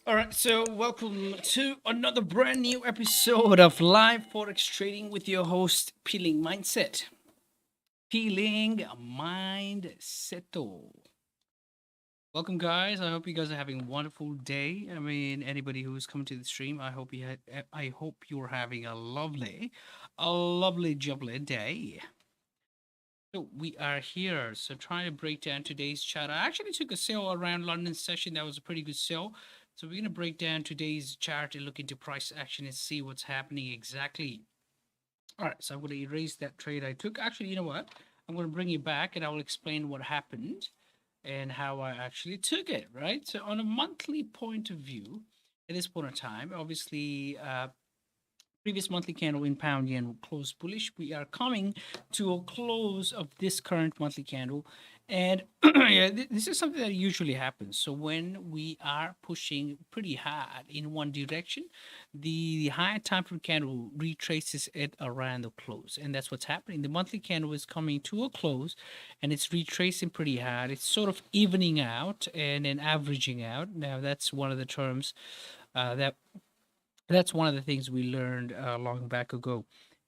All right, so welcome to another brand new episode of Live Forex Trading with your host, Peeling Mindset. Peeling Mindset. Welcome, guys. I hope you guys are having a wonderful day. I mean, anybody who's coming to the stream, I hope you're having a lovely jubbly day. So we are here. So trying to break down today's chart. I actually took a sale around London session. That was a pretty good sale. So we're going to break down today's chart and look into price action and see what's happening exactly. All right, so I'm going to erase that trade I took. Actually, you know what? I'm going to bring you back and I will explain what happened and how I actually took it, right? So on a monthly point of view, at this point in time, obviously, previous monthly candle in pound yen closed bullish. We are coming to a close of this current monthly candle. And yeah, this is something that usually happens. So when we are pushing pretty hard in one direction, the higher time frame candle retraces it around the close. And that's what's happening. The monthly candle is coming to a close and it's retracing pretty hard. It's sort of evening out and then averaging out. Now, that's one of the terms that's one of the things we learned long back ago.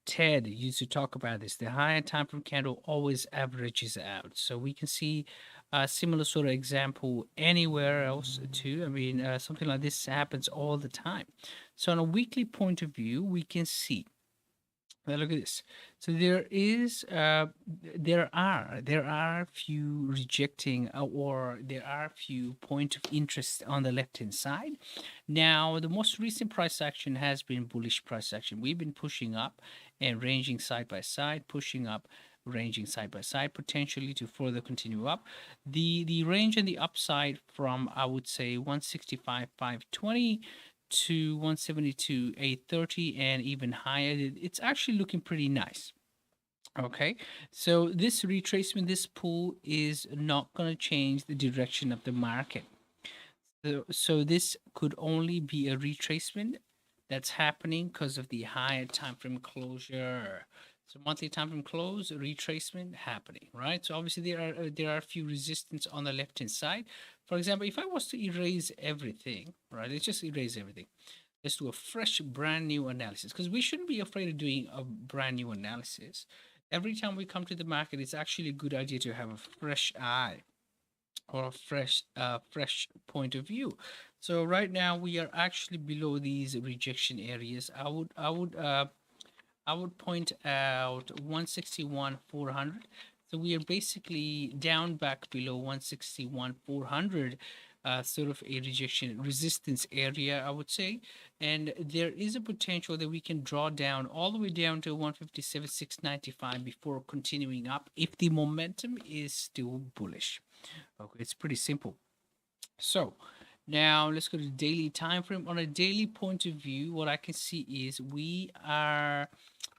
Ted used to talk about this. The higher time frame candle always averages out. So we can see a similar sort of example anywhere else too. I mean, something like this happens all the time. So on a weekly point of view, we can see. Now look at this. So there are few rejecting or there are few point of interest on the left hand side. Now the most recent price action has been bullish price action. We've been pushing up and ranging side by side, pushing up, ranging side by side, potentially to further continue up. The range and the upside from, I would say, 165,520 to 172,830 and even higher. It's actually looking pretty nice. Okay, so this retracement, this pull is not going to change the direction of the market. So this could only be a retracement that's happening because of the higher time frame closure. So monthly time frame close, retracement happening, right? So obviously there are a few resistance on the left hand side. For example, if I was to erase everything, right? Let's just erase everything. Let's do a fresh, brand new analysis because we shouldn't be afraid of doing a brand new analysis. Every time we come to the market, it's actually a good idea to have a fresh eye or a fresh point of view. So right now we are actually below these rejection areas. I would point out 161,400. So we are basically down back below 161,400, sort of a rejection resistance area, I would say. And there is a potential that we can draw down all the way down to 157,695 before continuing up if the momentum is still bullish. Okay, it's pretty simple. So now let's go to the daily time frame. On a daily point of view, what I can see is we are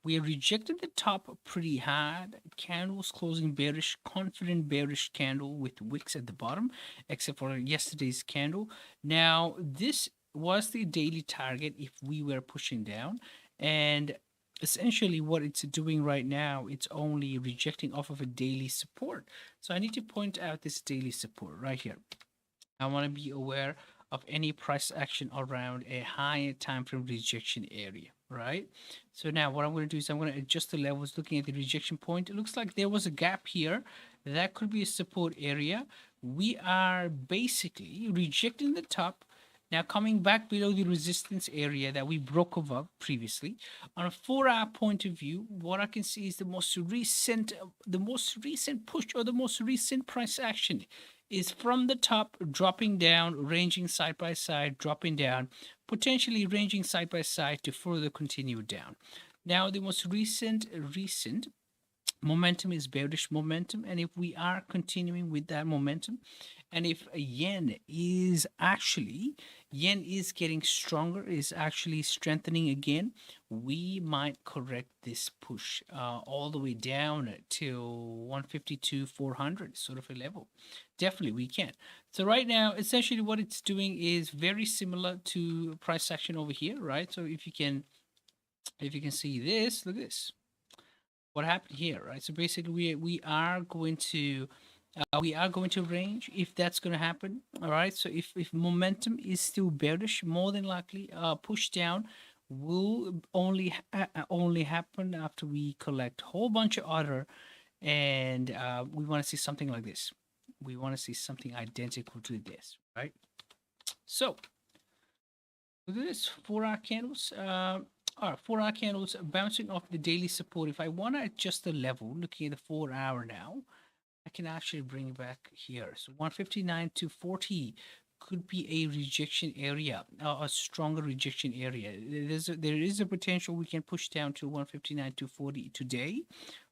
rejected the top pretty hard. Candles closing bearish, confident bearish candle with wicks at the bottom, except for yesterday's candle. Now this was the daily target if we were pushing down, and essentially what it's doing right now, it's only rejecting off of a daily support. So I need to point out this daily support right here. I want to be aware of any price action around a higher time frame rejection area, right? So now what I'm going to do is I'm going to adjust the levels looking at the rejection point. It looks like there was a gap here. That could be a support area. We are basically rejecting the top. Now coming back below the resistance area that we broke over previously. On a 4-hour point of view, what I can see is the most recent push or the most recent price action is from the top dropping down, ranging side by side, dropping down, potentially ranging side by side to further continue down. Now the most recent momentum is bearish momentum, and if we are continuing with that momentum, and if yen is getting stronger, is actually strengthening again, we might correct this push all the way down to 152,400 sort of a level. Definitely we can. So right now, essentially what it's doing is very similar to price action over here, right? So if you can see this, look at this. What happened here, right? So basically we are going to We are going to range if that's going to happen. All right. So if momentum is still bearish, more than likely push down will only happen after we collect a whole bunch of order, and we want to see something like this. We want to see something identical to this, right? So look at this, 4-hour candles. All right, 4-hour candles bouncing off the daily support. If I want to adjust the level, looking at the 4-hour now, I can actually bring it back here. So 159 to 40 could be a rejection area, a stronger rejection area. There is a potential we can push down to 159 to 40 today,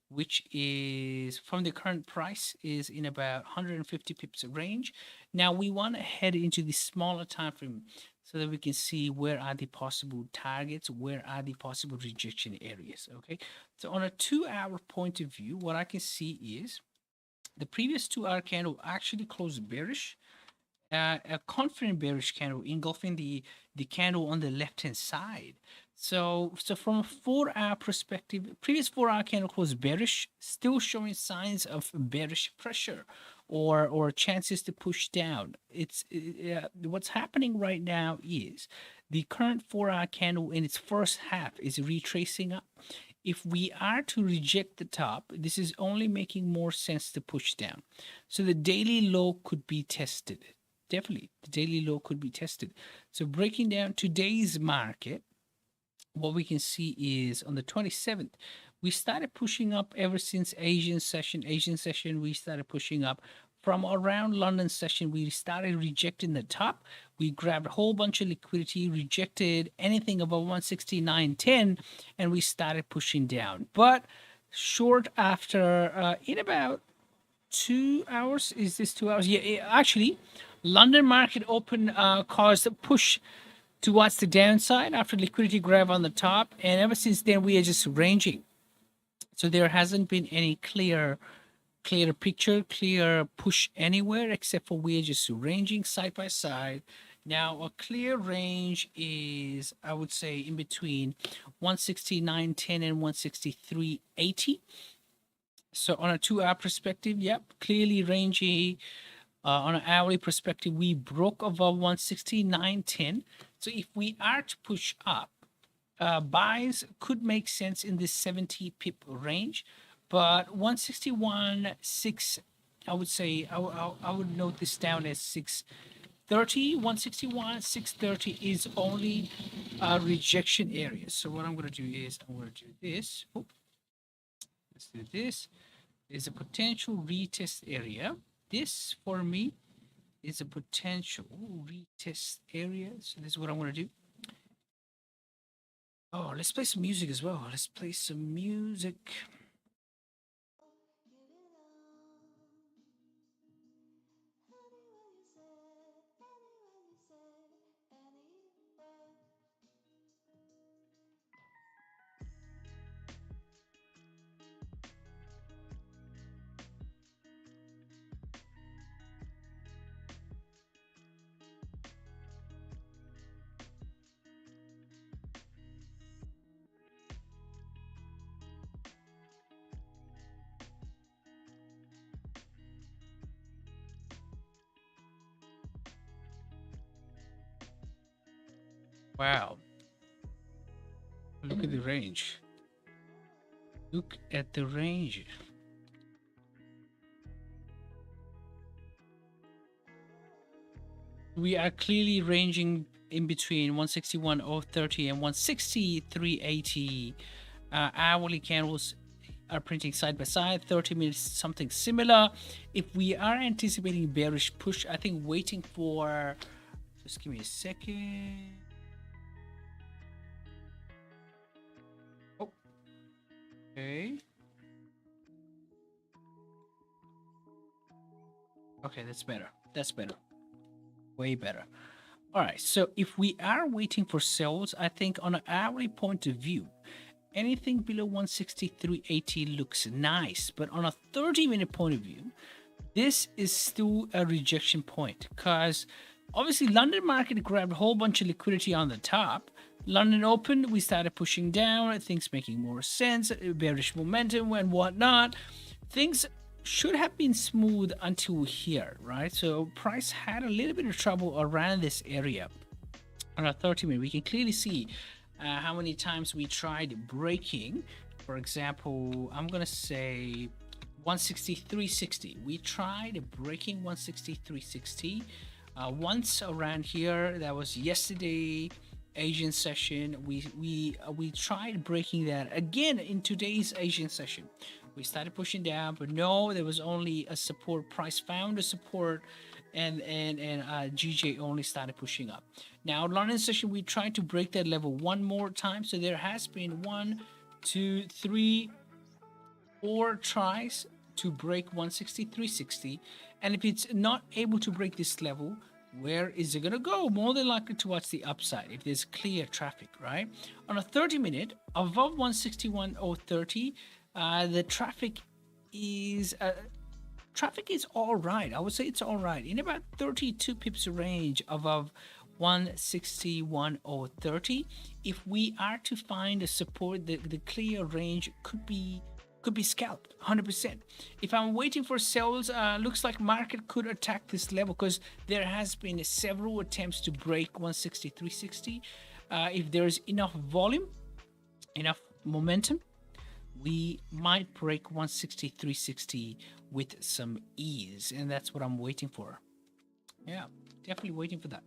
which is from the current price is in about 150 pips range. Now we want to head into the smaller time frame so that we can see where are the possible targets, where are the possible rejection areas. Okay, so on a 2-hour point of view, what I can see is the previous 2-hour candle actually closed bearish, a confident bearish candle engulfing the candle on the left hand side. So from a 4-hour perspective, previous 4-hour candle closed bearish, still showing signs of bearish pressure or chances to push down. It's what's happening right now is the current 4-hour candle in its first half is retracing up. If we are to reject the top, this is only making more sense to push down. So the daily low could be tested. Definitely, the daily low could be tested. So breaking down today's market, what we can see is on the 27th, we started pushing up ever since Asian session. We started pushing up. From around London session, we started rejecting the top. We grabbed a whole bunch of liquidity, rejected anything above 169.10, and we started pushing down. But short after, in about 2 hours, is this 2 hours? Yeah, actually, London market open caused a push towards the downside after liquidity grab on the top, and ever since then we are just ranging. So there hasn't been any clear picture, clear push anywhere, except for we're just ranging side by side. Now a clear range is, I would say, in between 169.10 and 163.80. So on a 2-hour perspective, yep, clearly ranging. On an hourly perspective, we broke above 169.10. So if we are to push up, buys could make sense in this 70 pip range, but 161.6, I would say, I would note this down as 630. 161.630 is only a rejection area. So what I'm going to do is I'm going to do this. Oh, let's do this. There's a potential retest area. This for me is a potential retest area. So this is what I'm going to do. Oh, let's play some music as well. Let's play some music. Wow. Look at the range. Look at the range. We are clearly ranging in between 161.030 and 163.80. Hourly candles are printing side by side, 30 minutes, something similar. If we are anticipating bearish push, I think waiting for, just give me a second. Oh, okay. Okay, that's better. That's better. Way better. All right, so if we are waiting for sales, I think on an hourly point of view, anything below 163.80 looks nice, but on a 30-minute point of view, this is still a rejection point because obviously London market grabbed a whole bunch of liquidity on the top. London opened, we started pushing down, things making more sense, bearish momentum and whatnot. Things should have been smooth until here, right? So price had a little bit of trouble around this area. On our 30-minute, we can clearly see how many times we tried breaking. For example, I'm gonna say 163.60. We tried breaking 163.60 once around here. That was yesterday Asian session. We tried breaking that again in today's Asian session. We started pushing down, but no, there was only a support. Price found a support, and GJ only started pushing up. Now London session, we tried to break that level one more time. So there has been 1, 2, 3, 4 tries to break 163.60, and if it's not able to break this level, where is it gonna go? More than likely towards the upside if there's clear traffic, right? On a 30-minute above 161.030, the traffic is all right. I would say it's all right in about 32 pips range above 161.030. If we are to find a support, the clear range could be scalped 100%. If I'm waiting for sales, looks like market could attack this level because there has been several attempts to break 163.60. If there's enough volume, enough momentum, we might break 163.60 with some ease, and that's what I'm waiting for. Yeah, definitely waiting for that.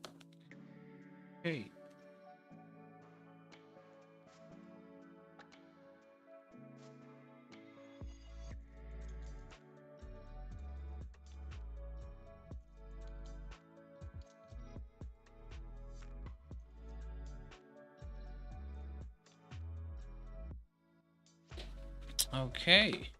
Okay. Okay.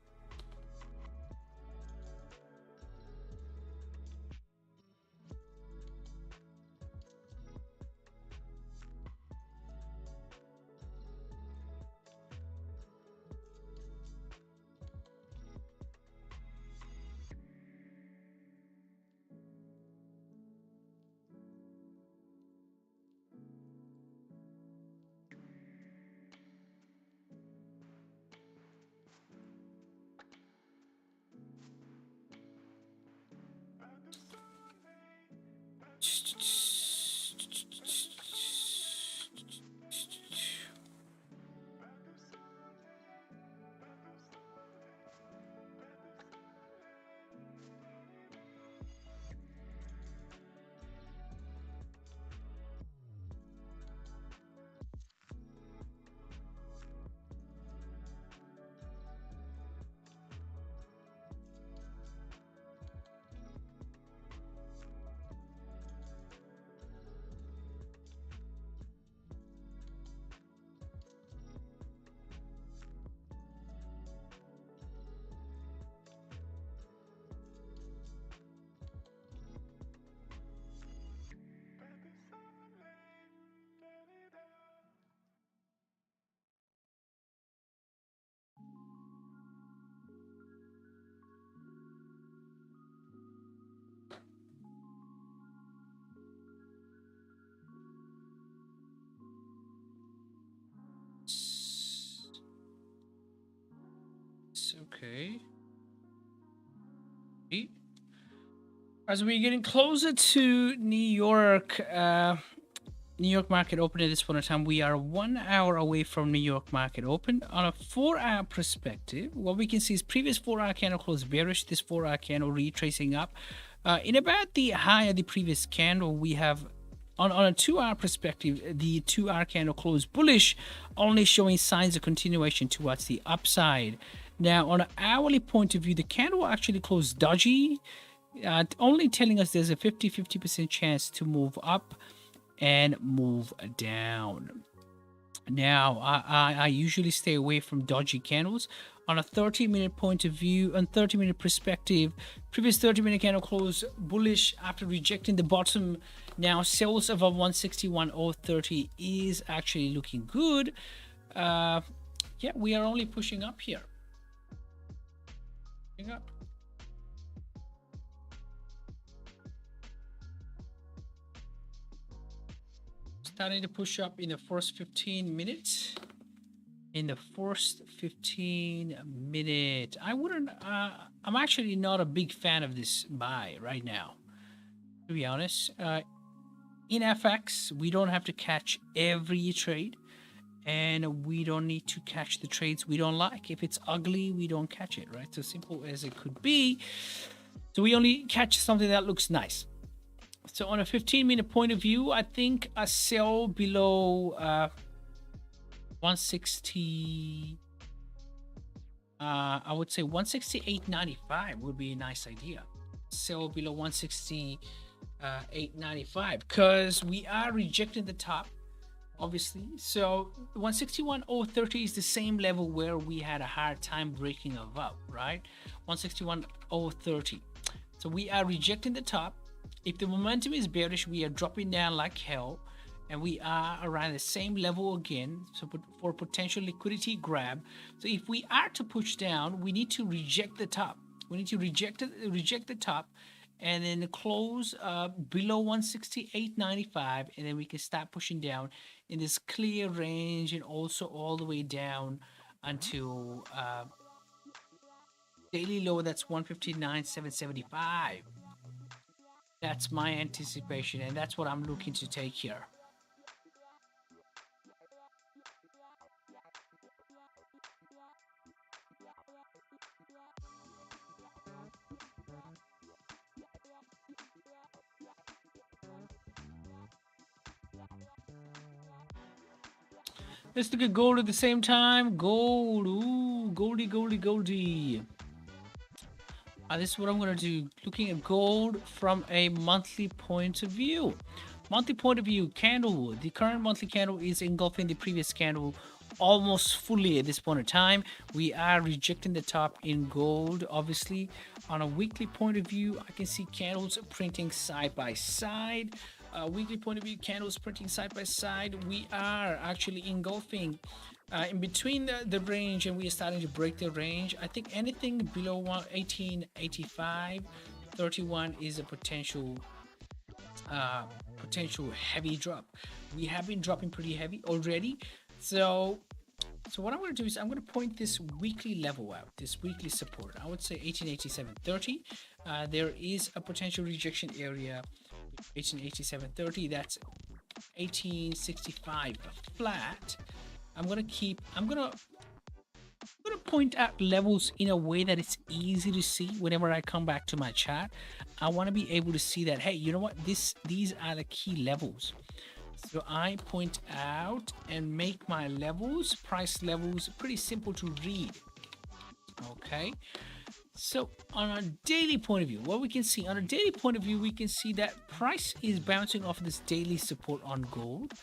Okay. As we're getting closer to New York market open at this point in time, we are 1 hour away from New York market open. On a 4-hour perspective, what we can see is previous 4-hour candle closed bearish, this 4-hour candle retracing up. In about the high of the previous candle, we have on a 2-hour perspective, the 2-hour candle closed bullish, only showing signs of continuation towards the upside. Now, on an hourly point of view, the candle actually closed dodgy, only telling us there's a 50% chance to move up and move down. Now, I usually stay away from dodgy candles. On a 30-minute point of view, on 30-minute perspective, previous 30-minute candle closed bullish after rejecting the bottom. Now, sales above 161.030 is actually looking good. Yeah, we are only pushing up here. Pushing up. Starting to push up in the first 15 minutes. in the first 15-minute. I wouldn't. I'm actually not a big fan of this buy right now, to be honest. In FX, we don't have to catch every trade, and we don't need to catch the trades we don't like. If it's ugly, we don't catch it, right? So simple as it could be. So we only catch something that looks nice. So on a 15-minute point of view, I think a sell below 160. I would say 168.95 would be a nice idea. Sell below 168.95 because we are rejecting the top, obviously. So 161.030 is the same level where we had a hard time breaking above, right? 161.030. So we are rejecting the top. If the momentum is bearish, we are dropping down like hell, and we are around the same level again. So for potential liquidity grab. So if we are to push down, we need to reject the top. We need to reject the top, and then close below 168.95, and then we can start pushing down in this clear range, and also all the way down until daily low. That's 159.775. That's my anticipation, and that's what I'm looking to take here. Let's look at gold at the same time. Gold, ooh, goldy, goldy, goldy. This is what I'm going to do. Looking at gold from a monthly point of view. Monthly point of view, candle. The current monthly candle is engulfing the previous candle almost fully at this point in time. We are rejecting the top in gold, obviously. On a weekly point of view, I can see candles printing side by side. Weekly point of view, candles printing side by side. We are actually engulfing in between the range, and we are starting to break the range. I think anything below 18.85.31 is a potential heavy drop. We have been dropping pretty heavy already. So what I'm going to do is I'm going to point this weekly level out, this weekly support. I would say 18.87.30. There is a potential rejection area, 18.87.30. That's 18.65 flat. I'm gonna point out levels in a way that it's easy to see. Whenever I come back to my chart, I want to be able to see that, hey, you know what, these are the key levels. So I point out and make my levels, price levels, pretty simple to read. Okay, so on a daily point of view, what we can see on a daily point of view, we can see that price is bouncing off this daily support on gold.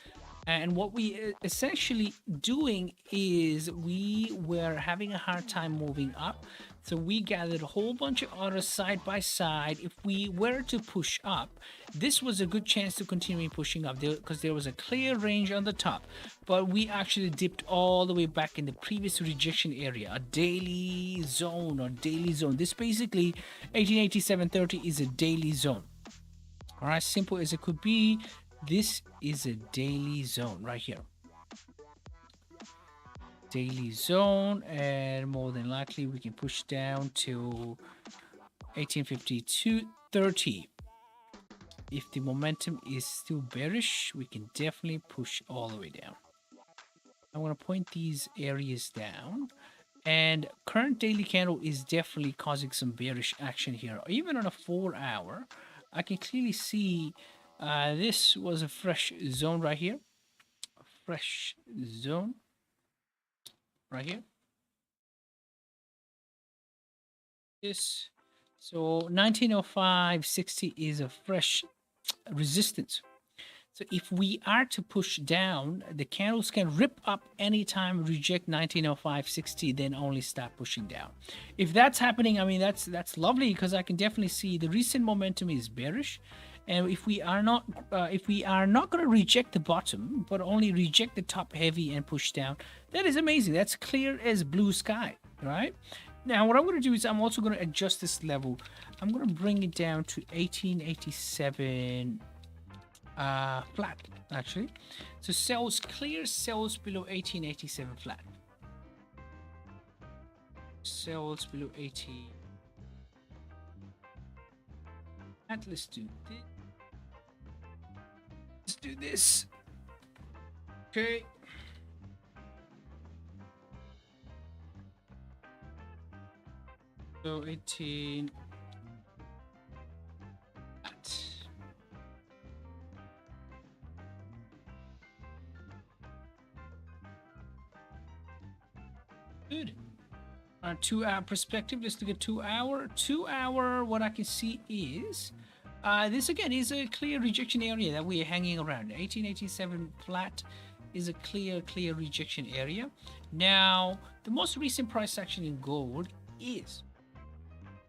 And what we essentially doing is we were having a hard time moving up. So we gathered a whole bunch of orders side by side. If we were to push up, this was a good chance to continue pushing up because there was a clear range on the top. But we actually dipped all the way back in the previous rejection area, a daily zone or daily zone. This basically 18.87.30 is a daily zone. All right, simple as it could be. This is a daily zone right here. Daily zone, and more than likely we can push down to 18.52.30. If the momentum is still bearish, we can definitely push all the way down. I'm going to point these areas down, and current daily candle is definitely causing some bearish action here. Even on a 4-hour, I can clearly see this was a fresh zone right here. A fresh zone right here. This, so 1905.60 is a fresh resistance. So if we are to push down, the candles can rip up anytime, reject 1905.60, then only start pushing down. If that's happening, I mean, that's lovely, because I can definitely see the recent momentum is bearish. And if we are not going to reject the bottom, but only reject the top heavy and push down, that is amazing. That's clear as blue sky, right? Now, what I'm going to do is I'm also going to adjust this level. I'm going to bring it down to 1887 flat, actually. So clear sells below 1887 flat. Sells below 80. And let's do this. Let's do this. Okay. So 18. Good. 2 hour perspective. Let's look at 2 hour. 2 hour, what I can see is this again is a clear rejection area that we are hanging around. 1887 flat is a clear rejection area. Now, the most recent price action in gold is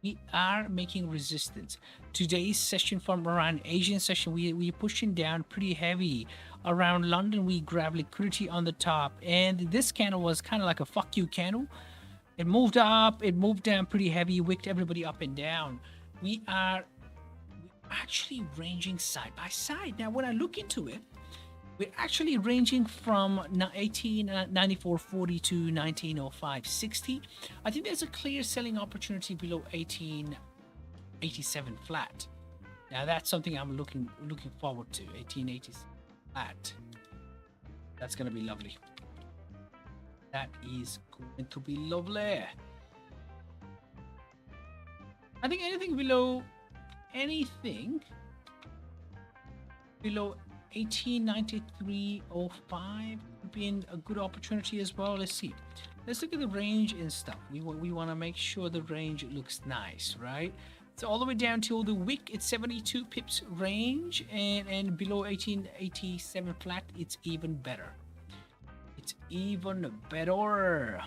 we are making resistance. Today's session from around Asian session, we're pushing down pretty heavy. Around London, we grab liquidity on the top, and this candle was kind of like a fuck you candle. It moved up, it moved down pretty heavy, wicked everybody up and down. We are actually ranging side by side. Now, when I look into it, we're actually ranging from 1894.40 to 1905.60. I think there's a clear selling opportunity below 1887 flat. Now that's something I'm looking forward to. 1887 flat. That's gonna be lovely. That is going to be lovely. I think anything below 1893.05 would be a good opportunity as well. Let's see. Let's look at the range and stuff. We want to make sure the range looks nice, right? So all the way down till the wick, it's 72 pips range, and below 1887 flat, it's even better. It's even better.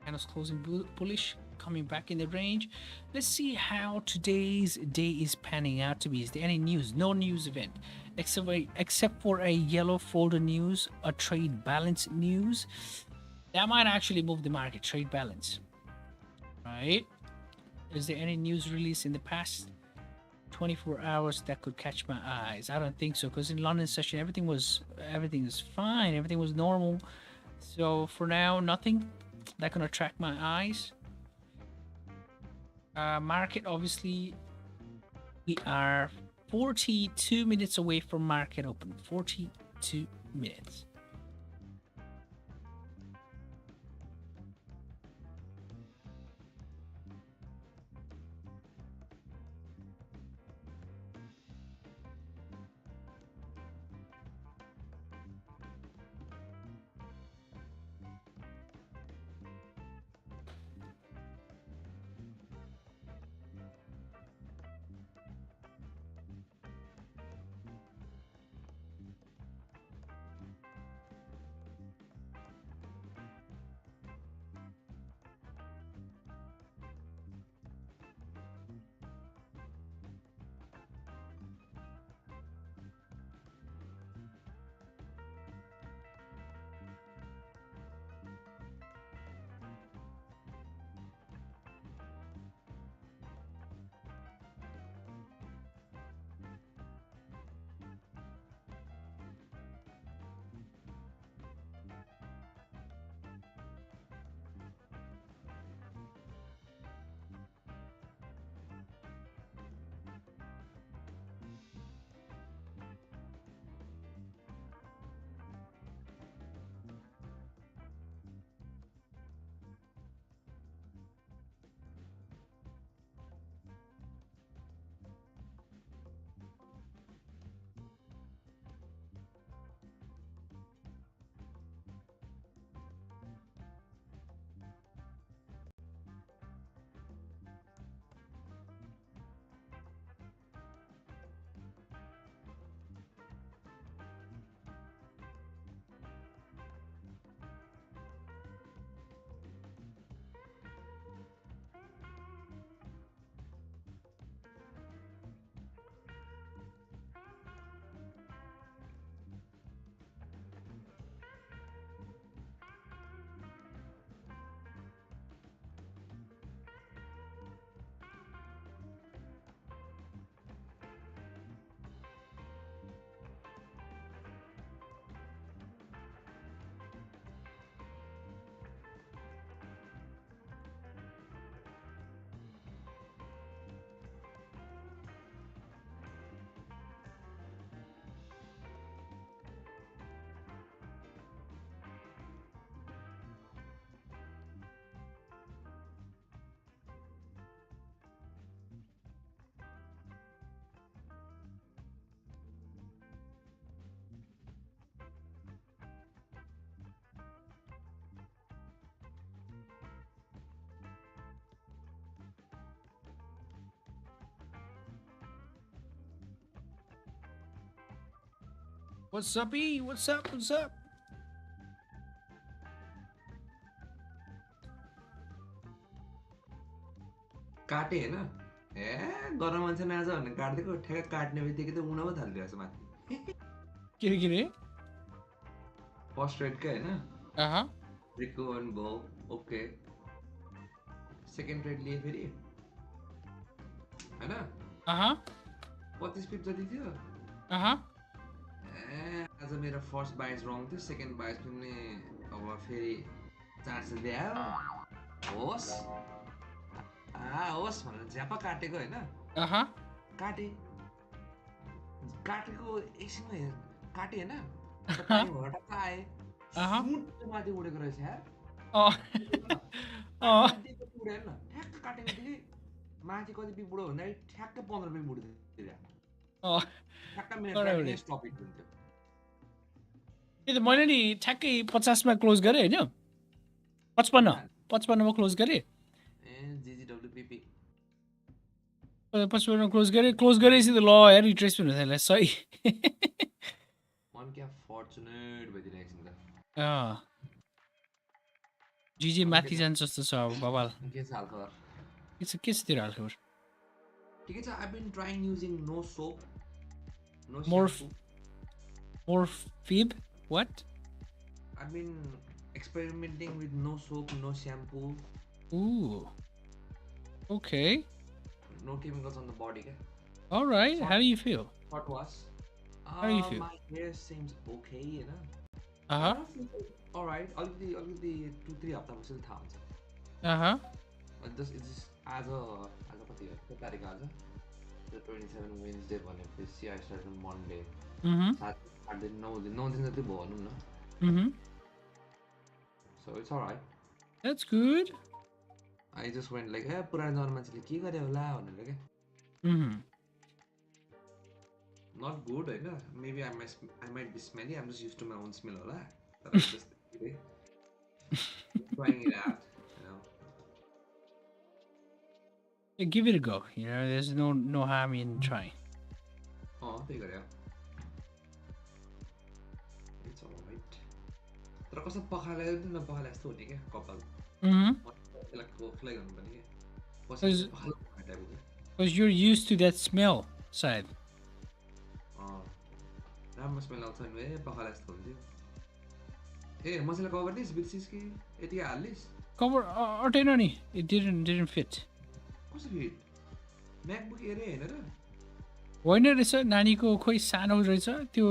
Candles closing bullish, coming back in the range. Let's see how today's day is panning out to be. Is there any news? No news event except for a yellow folder news, a trade balance news. That might actually move the market. Trade balance, right? Is there any news release in the past 24 hours that could catch my eyes? I don't think so, because in London session everything is fine, everything was normal. So for now, nothing that can attract my eyes. Market, obviously, we are 42 minutes away from market open. 42 minutes. What's up, E? What's up? What's up? काटे हैन ए गरम मान्छे नाज भन्ने काट्दिएको ठ्याक्क काट्ने बित्तिकै त उन पो थालिरहेछ माथि के फर्स्ट ट्रेडकै हैन Uh-huh. रिकभर भयो ओके सेकेन्ड ट्रेड लिए फेरि हैन Uh-huh. 25 पिप जति थियो Uh-huh. ए आज मेरो फर्स्ट बाइस रङ थियो सेकेन्ड बाइस पनि अब फेरि 400 दियो होस् होस् भनेर झ्यापा काटेको हैन Uh-huh. काटेको एकछिनमा काटे हैन हटाक आए सुट माथि उडेको रहेछ यार उडेन ठ्याक्क काटेको बित्तिकै माथि कति पिप उड्यो भन्दा ठ्याक्क 15 पिप उड्यो ठ्याक्क मेरो ट्रेड स्टप इट हुन्थ्यो त्यो त मैले नि ठ्याक्कै 50 मा क्लोज गरे हैन 55 मा क्लोज गरे GGWPP 55 मा क्लोज गरेपछि त ल यार रिट्रेसमेन्ट हुँदैन सही वन क्या फर्चुनेट भइदिरहेको छ जीजे माथि जान्छ जस्तो छ अब बबाल के छ हालखबर के छ तेरो हालखबर ठिकै छ I been trying using no soap no more fib what I've been experimenting with no soap, no shampoo. Ooh. Okay. No chemicals on the body. Okay? All right. How do you feel? What was? How do you feel? My hair seems okay, you know. Uh-huh. All right. I'll give the 2-3 hafta still thaams. Uh-huh. This is as a what tarikh aaj the 27 Wednesday भनेपछि see I started on Monday. I didn't know जति भयो भनौँ न. So it's alright. That's good. I just went like, hey, पुरानो जमाना मान्छेले के गरे होला भनेर के. Not good, Hahn. Maybe I might be smelly. I'm just used to my own smell होला. But I'm just trying it out, you know. Yeah, give it a go. You know, there's no harm in trying. Oh, त्यही गरे. It's alright. तर कस्तो पखाले न पखाले जस्तो हुने के कपाल. त्यसलाई कोक्लै गर्नुपर्ने के. कसैले पखाले हटाएको के. Because you're used to that smell, side. राम्रो स्मेल आउँछ नि ए पखाले जस्तो हुन्थ्यो. ए मसला कभर दिस बिर्सिस कि यति हाल्लिस. Cover अटेन नि. It didn't fit. कस्तो फिट? MacBook Air हैन र? होइन रहेछ नानीको खोइ सानो रहेछ त्यो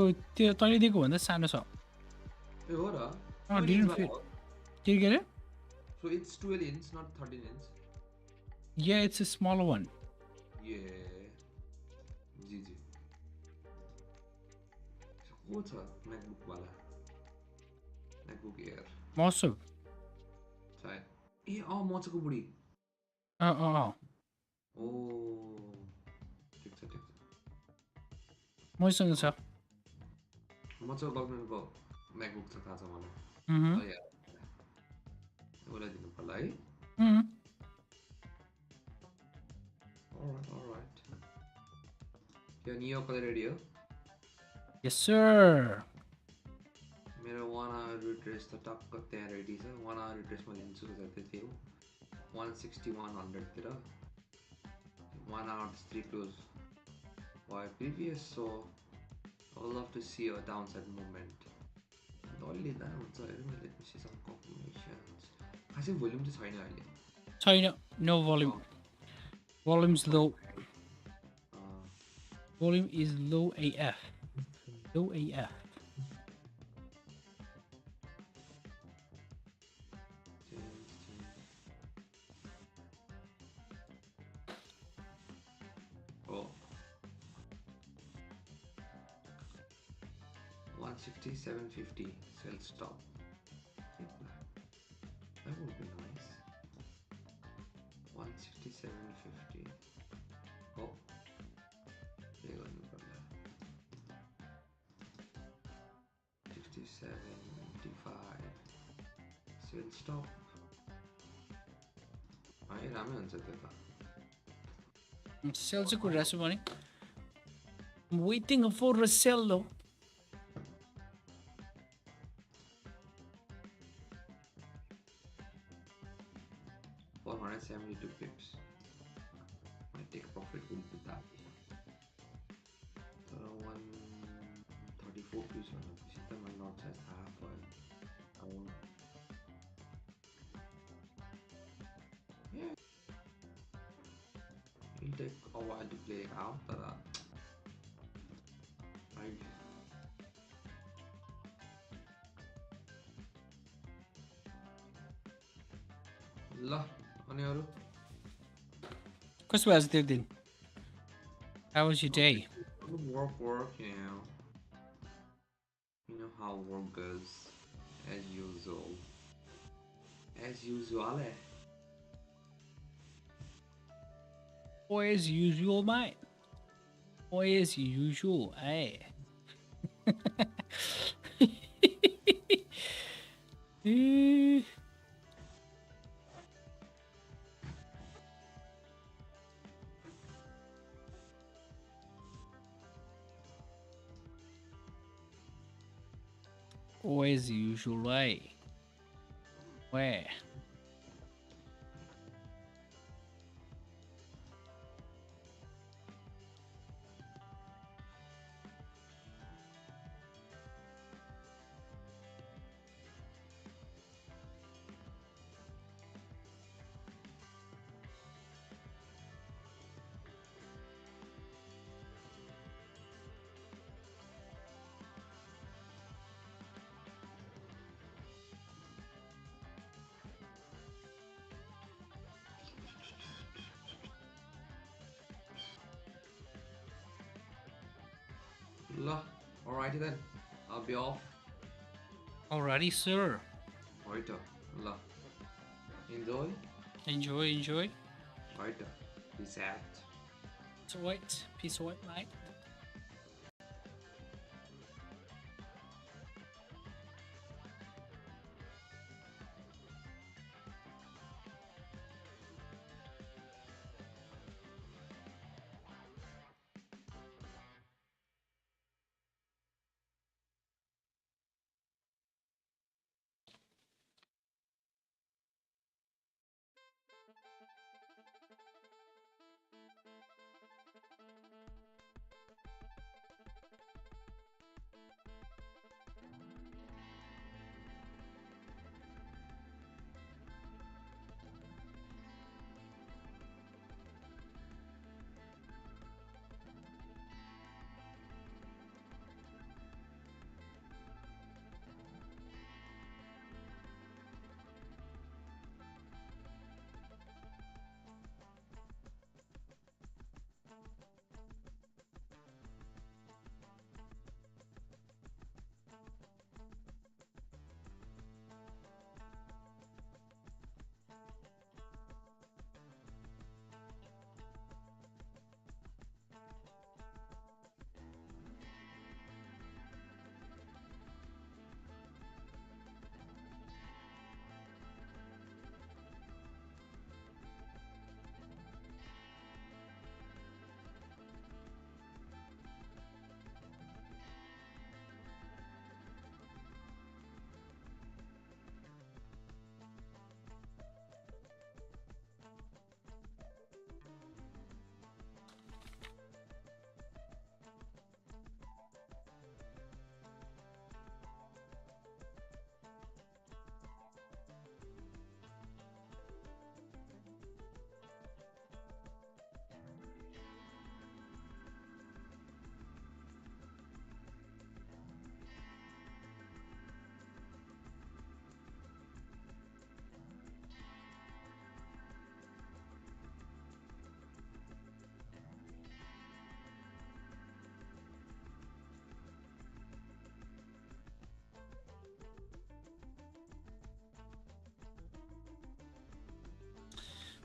तैँले दिएको भन्दा सानो छ. ए हो र? Didn't fit. के गरे? So it's 12 inch, not 13 inch. Yeah, it's a smaller one. Yeah. GG. को छ MacBook वाला? MacBook Air. मौसम. सायद. ए मचको बुढी. ओ. ठिक छ. मसँग छ. मचको गर्लफ्रेन्डको MacBook छ थाहा छ मलाई. उसलाई दिनु पर्ला है. Alright. Your Neo color ready हो? Yes sir. मेरो 1 hour retrace त टक्क त्यहाँ रेडी छ. 1 hour retrace मा लिन्छु जति थियो 160-100 तिर 1 hour 3 close by previous, so I would love to see a downside movement. Only that हुन्छ हेरौँ. Let me see some confirmations. खासै भोल्युम चाहिँ छैन अहिले. छैन. No volume. Volume's low. Volume is low AF. Low AF. Oh. 167.50 sell stop. That would be nice. 167.50. Oh. There you go. 67.95. Sell stop. I रामै हुन्छ त्यो त. Sell चाहिँ कुरा रहेछ भने. I'm waiting for a sell though. Only 2 pips. My take profit will be that. 134 pips on the system and not just half oil. Yeah, it'll take a while to play out, but ल अनि अरू कसो आज तेरो दिन? How was your day? work, you know how work goes, as usual Or as usual, mate. Or as usual, eh? Or as usual, eh? Where? ल alrighty then, I'll be off. Alrighty, sir. Right, ल enjoy. Enjoy. Right, peace out. So wait, peace out, mate.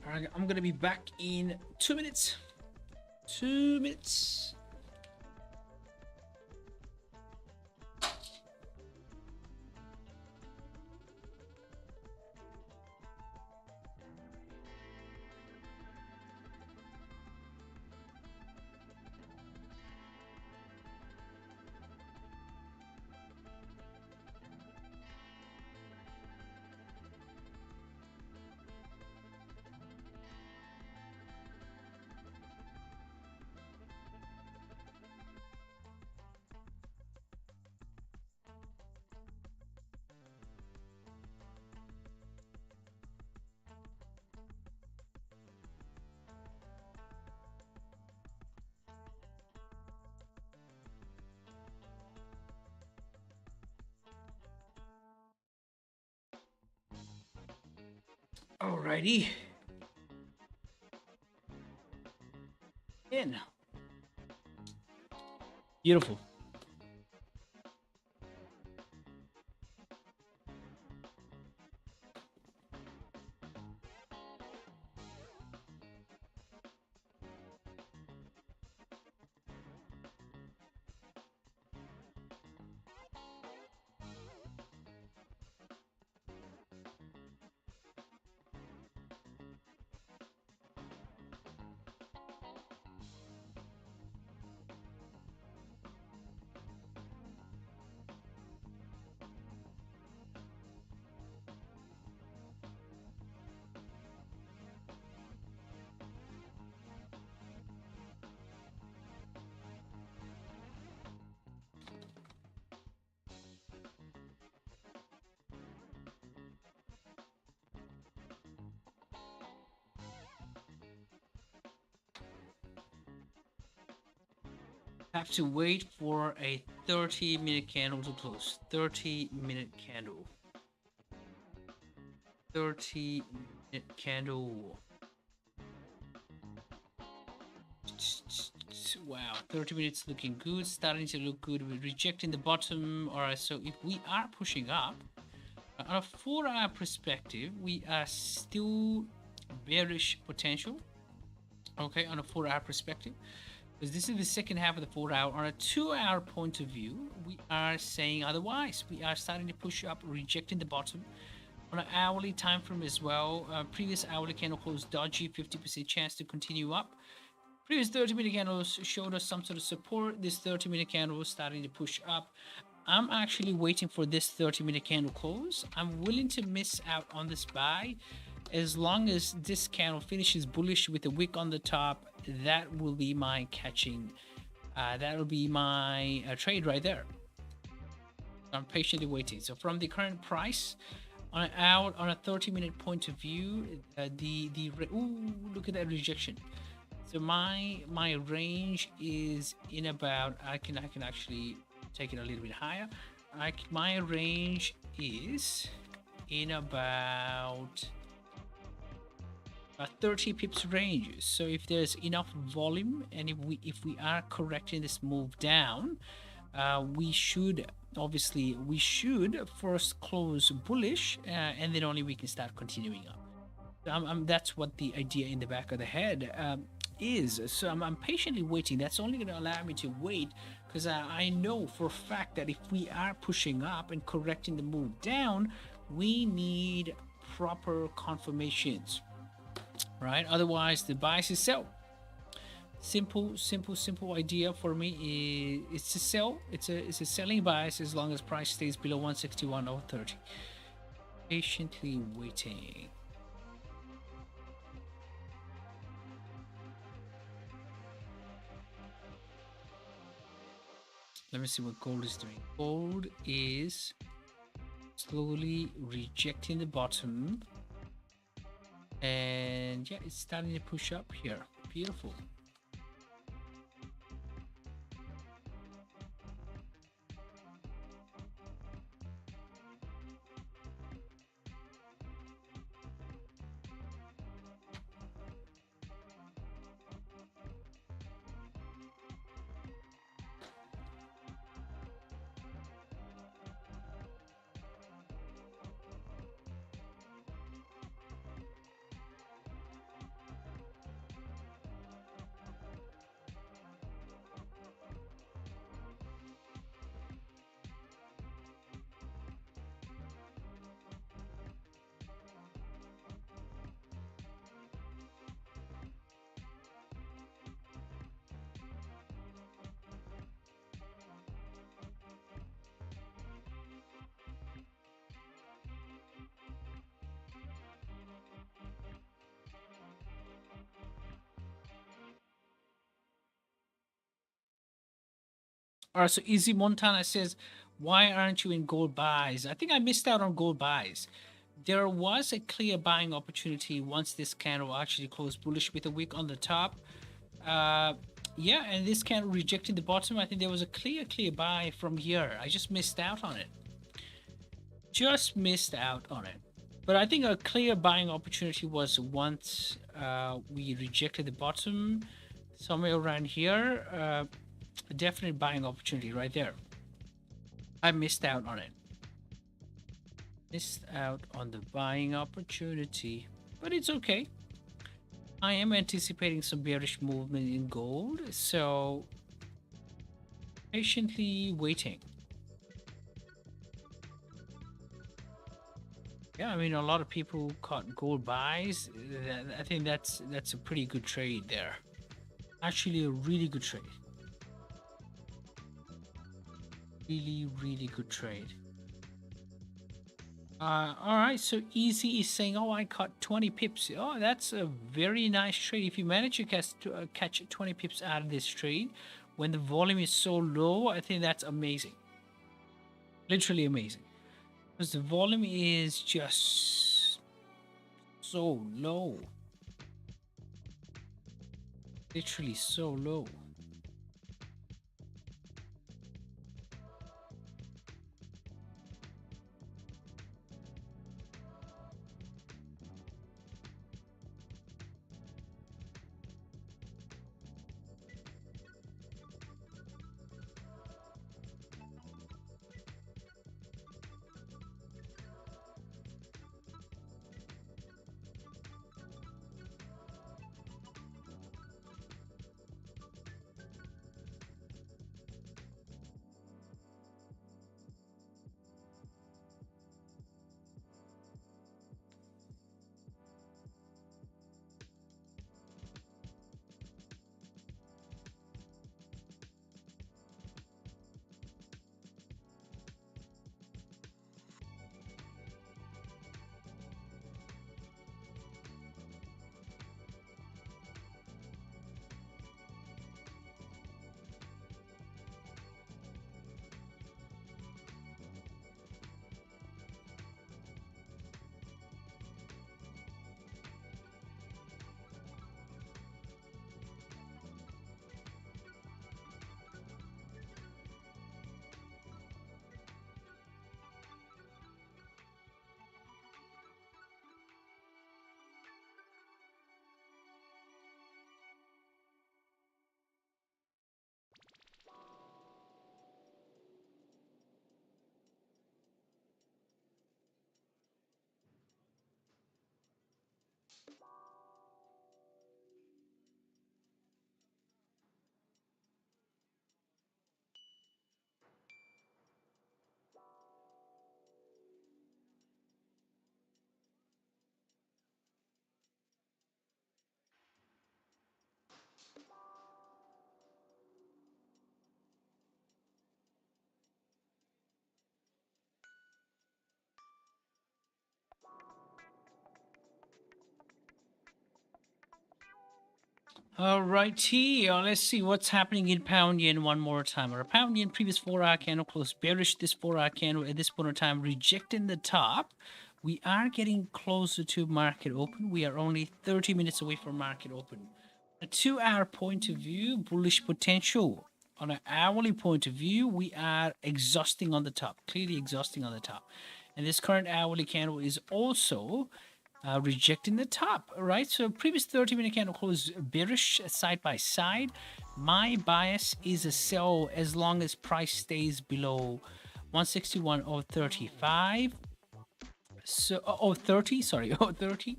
Alright, I'm gonna be back in 2 minutes. 2 minutes. Alrighty. In. Beautiful. Have to wait for a 30-minute candle to close. 30-minute candle. 30-minute candle. Wow, 30 minutes looking good, starting to look good. We're rejecting the bottom. All right, so if we are pushing up, on a 4-hour perspective, we are still bearish potential. Okay, on a 4-hour perspective, because this is the second half of the 4-hour. On a 2-hour point of view, we are saying otherwise. We are starting to push up, rejecting the bottom. On an hourly time frame as well, previous hourly candle closed dodgy, 50% chance to continue up. Previous 30-minute candles showed us some sort of support. This 30-minute candle is starting to push up. I'm actually waiting for this 30-minute candle close. I'm willing to miss out on this buy as long as this candle finishes bullish with a wick on the top. That will be my catching. That will be my trade right there. I'm patiently waiting. So from the current price, on a 30-minute point of view, ooh, look at that rejection. So my range is in about, I can actually take it a little bit higher. My range is in about 30 pips range. So if there's enough volume, and if we are correcting this move down, we should first close bullish, and then only we can start continuing up. That's what the idea in the back of the head is. So I'm patiently waiting. That's only going to allow me to wait, because I know for a fact that if we are pushing up and correcting the move down, we need proper confirmations, right? Otherwise the bias is sell. Simple idea for me is it's a sell. It's a selling bias as long as price stays below 161.30. Patiently waiting. Let me see what gold is doing. Gold is slowly rejecting the bottom, and yeah, it's starting to push up here. Beautiful. All right, so Easy Montana says, why aren't you in gold buys? I think I missed out on gold buys. There was a clear buying opportunity once this candle actually closed bullish with a wick on the top. Yeah, and this candle rejecting the bottom. I think there was a clear buy from here. I just missed out on it. Just missed out on it. But I think a clear buying opportunity was once we rejected the bottom somewhere around here. A definite buying opportunity right there. I missed out on it. Missed out on the buying opportunity, but it's okay. I am anticipating some bearish movement in gold, so patiently waiting. Yeah, I mean, a lot of people caught gold buys. I think that's a pretty good trade there. Actually, a really good trade. Really good trade. All right, so Easy is saying, oh, I caught 20 pips. Oh, that's a very nice trade. If you manage to catch 20 pips out of this trade when the volume is so low, I think that's amazing. Literally amazing. Because the volume is just so low. Literally so low. Alrighty, let's see what's happening in pound yen one more time. Our pound yen previous 4-hour candle closed bearish. This 4-hour candle at this point in time rejecting the top. We are getting closer to market open. We are only 30 minutes away from market open. A 2-hour point of view, bullish potential. On an hourly point of view, we are exhausting on the top, clearly exhausting on the top. And this current hourly candle is also rejecting the top, right? So previous 30-minute candle closed bearish side by side. My bias is a sell as long as price stays below 161.035. So 030, sorry, 030.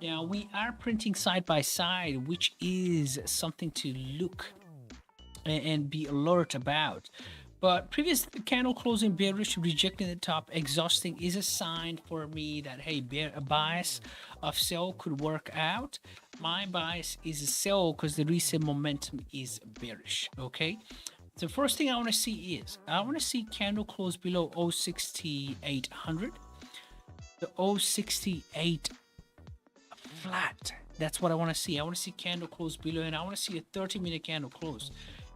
Now we are printing side by side, which is something to look and be alert about. But previous candle closing bearish, rejecting the top, exhausting is a sign for me that, hey, a bias of sell could work out. My bias is a sell because the recent momentum is bearish, okay? The first thing I want to see is, I want to see candle close below 06800. The 068 flat. That's what I want to see. I want to see candle close below, and I want to see a 30-minute candle close.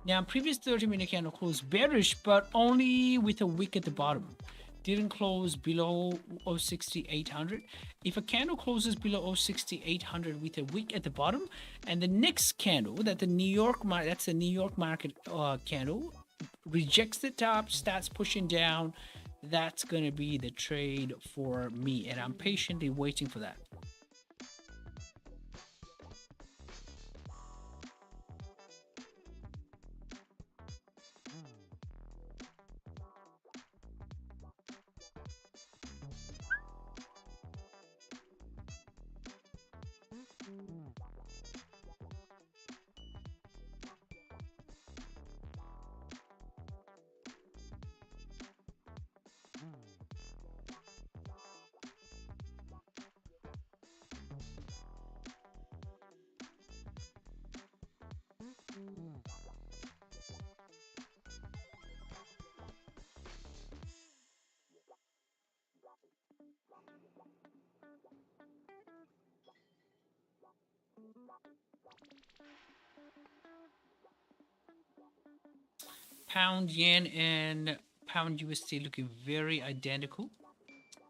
Now, previous 30-minute candle closed bearish, but only with a wick at the bottom. Didn't close below 06800. If a candle closes below 06800 with a wick at the bottom, and the next candle that the New York market candle rejects the top, starts pushing down, that's going to be the trade for me, and I'm patiently waiting for that. Pound yen and pound USD looking very identical.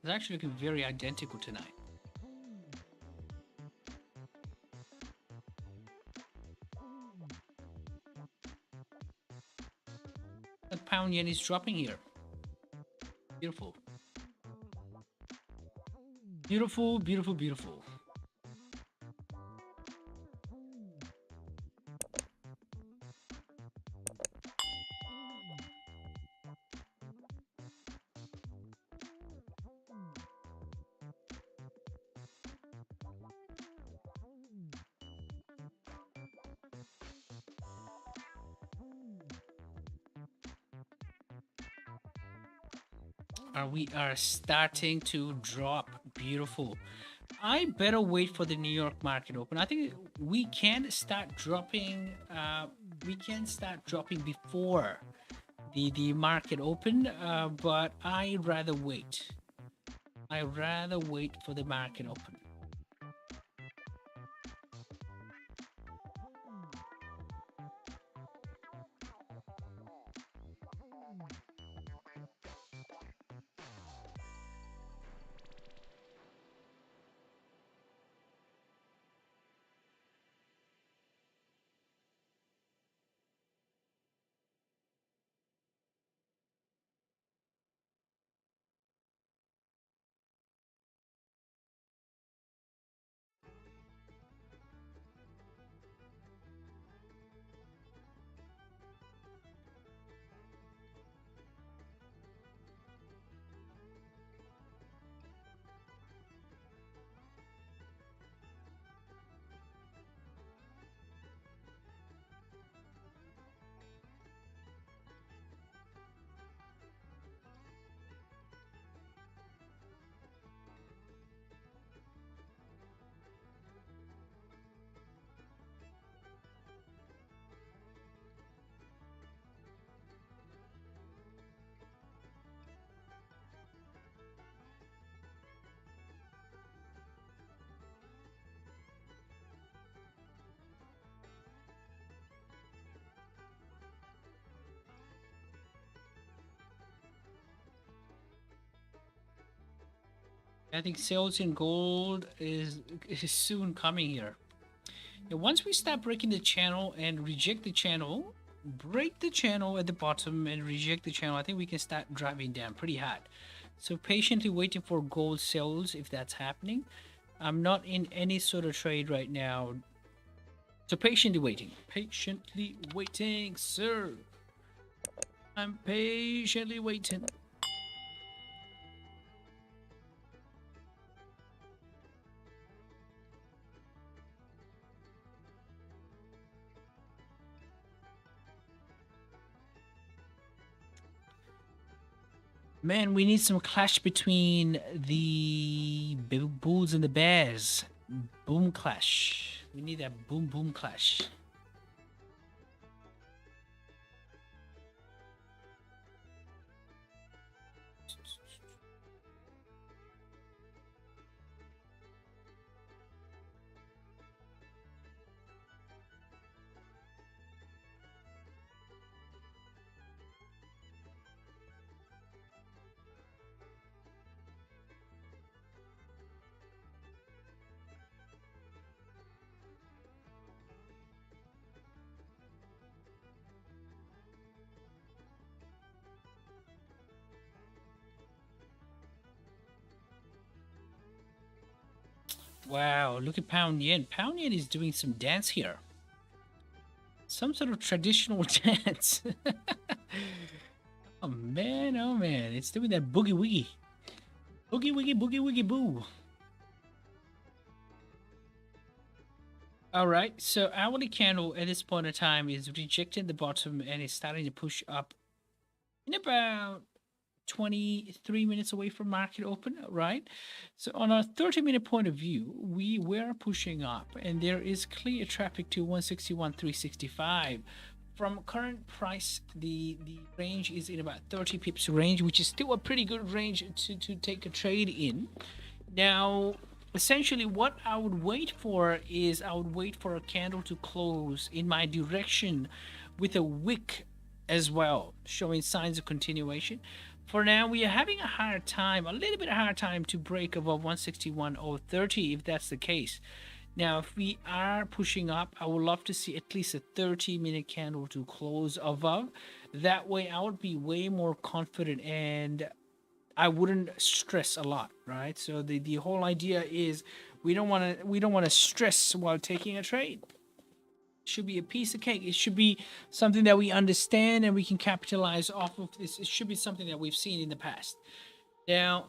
It's actually looking very identical tonight. That pound yen is dropping here. Beautiful. Beautiful, beautiful, beautiful. We are starting to drop. Beautiful. I better wait for the New York market open. I think we can start dropping. We can start dropping before the market open. But I rather wait. I rather wait for the market open. I think sales in gold is soon coming here. And once we start breaking the channel and reject the channel, break the channel at the bottom and reject the channel, I think we can start driving down pretty hard. So patiently waiting for gold sales if that's happening. I'm not in any sort of trade right now. So patiently waiting, sir. I'm patiently waiting. Man, we need some clash between the bulls and the bears. Boom clash. We need that boom boom clash. Wow, look at pound yen. Pound yen is doing some dance here. Some sort of traditional dance. Oh man, it's doing that boogie woogie. Boogie woogie, boogie woogie boo. All right, so hourly candle at this point in time is rejecting the bottom and it's starting to push up in about 23 minutes away from market open, right? So on a 30-minute point of view, we were pushing up and there is clear traffic to 161,365. From current price, the range is in about 30 pips range, which is still a pretty good range to take a trade in. Now, essentially what I would wait for is I would wait for a candle to close in my direction with a wick as well, showing signs of continuation. For now, we are having a hard time, a little bit hard time to break above 161.030 if that's the case. Now, if we are pushing up, I would love to see at least a 30-minute candle to close above. That way, I would be way more confident and I wouldn't stress a lot, right? So the whole idea is we don't want to stress while taking a trade. It should be a piece of cake. It should be something that we understand and we can capitalize off of this. It should be something that we've seen in the past. Now,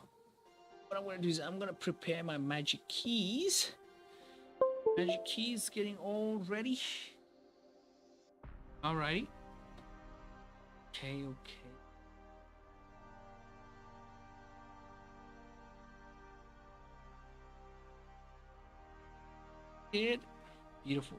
what I'm going to do is I'm going to prepare my magic keys. Magic keys getting all ready. Alrighty. Okay. Good. Beautiful.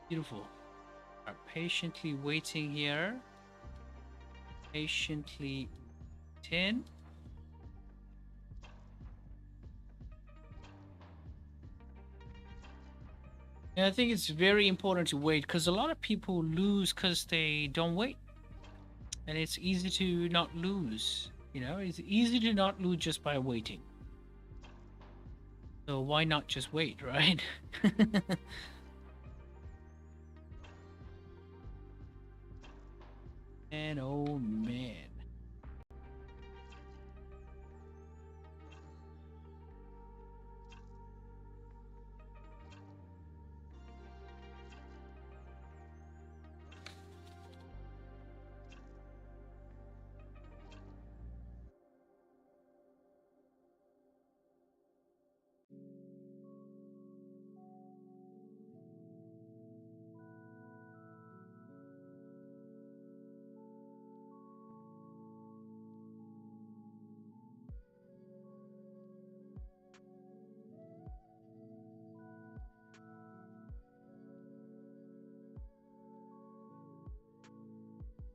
Beautiful. Are patiently waiting here. Patiently 10. And I think it's very important to wait because a lot of people lose because they don't wait. And it's easy to not lose. You know, it's easy to not lose just by waiting. So why not just wait, right? And oh man.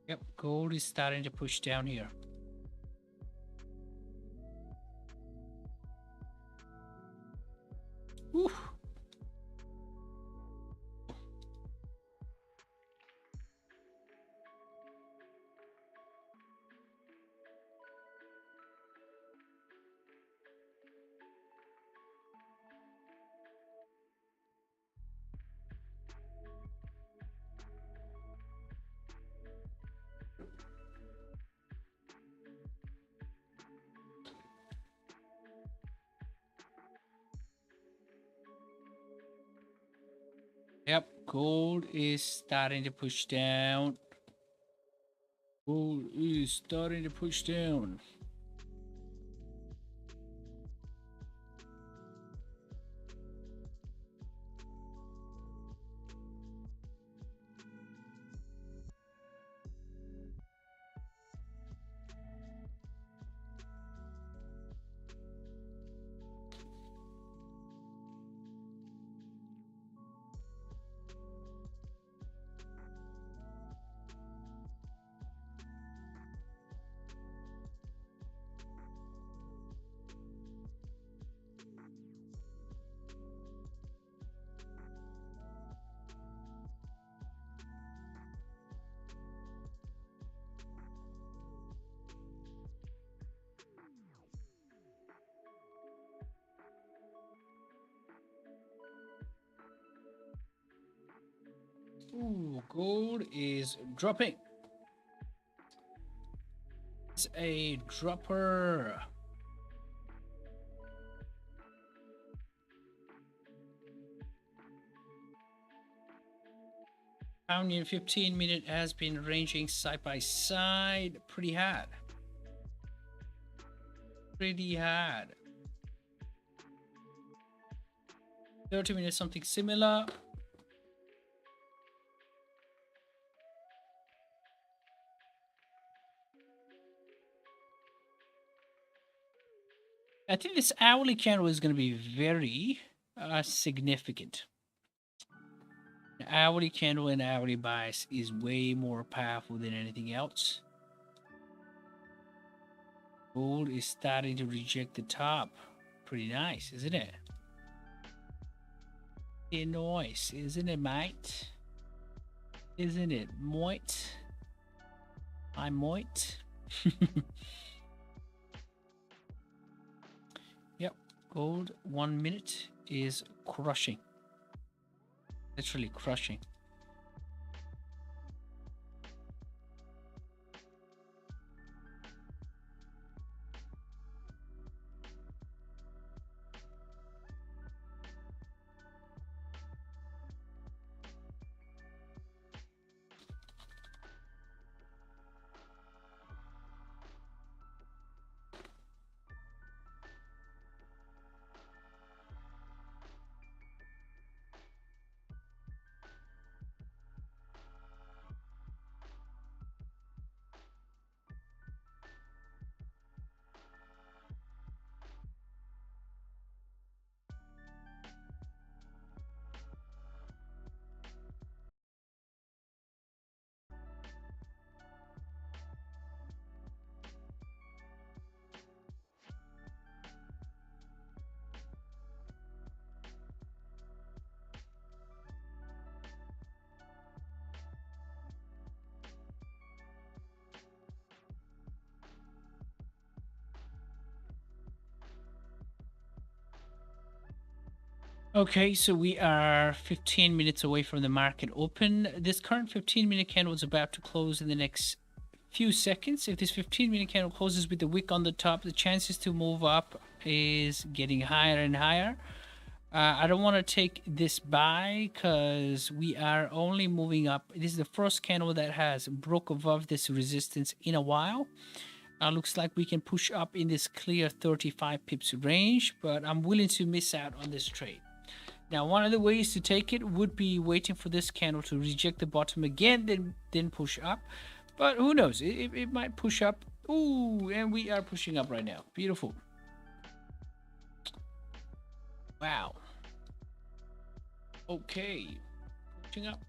Yep, gold is starting to push down here. Whew. Yep, gold is starting to push down. Gold is starting to push down. Ooh, gold is dropping. It's a dropper. Pound in 15-minute has been ranging side by side. Pretty hard. Pretty hard. 30 minutes, something similar. I think this hourly candle is going to be very significant. An hourly candle and hourly bias is way more powerful than anything else. Gold is starting to reject the top. Pretty nice, isn't it? Pretty nice, isn't it, mate? Isn't it, moit? I'm moit. Yep, gold 1 minute is crushing. Literally crushing. Okay, so we are 15 minutes away from the market open. This current 15-minute candle is about to close in the next few seconds. If this 15-minute candle closes with the wick on the top, the chances to move up is getting higher and higher. I don't want to take this buy because we are only moving up. This is the first candle that has broke above this resistance in a while. Looks like we can push up in this clear 35 pips range, but I'm willing to miss out on this trade. Now, one of the ways to take it would be waiting for this candle to reject the bottom again, then push up. But who knows? It might push up. Ooh, and we are pushing up right now. Beautiful. Wow. Okay. Pushing up.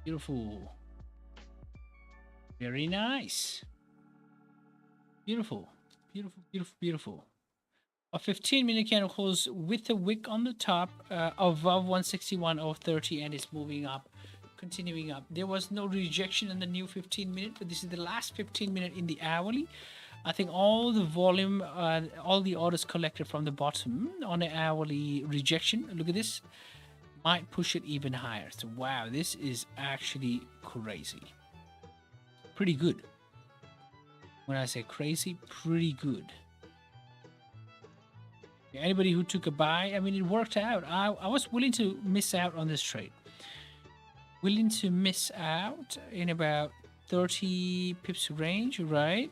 Beautiful. Very nice. Beautiful. Beautiful, beautiful, beautiful. A 15-minute candle close with a wick on the top above 161.030 and it's moving up, continuing up. There was no rejection in the new 15-minute, but this is the last 15-minute in the hourly. I think all the volume, all the orders collected from the bottom on the hourly rejection, look at this, might push it even higher. So wow, this is actually crazy. Pretty good. When I say crazy, pretty good. Anybody who took a buy, I mean, it worked out. I was willing to miss out on this trade. Willing to miss out in about 30 pips range, right?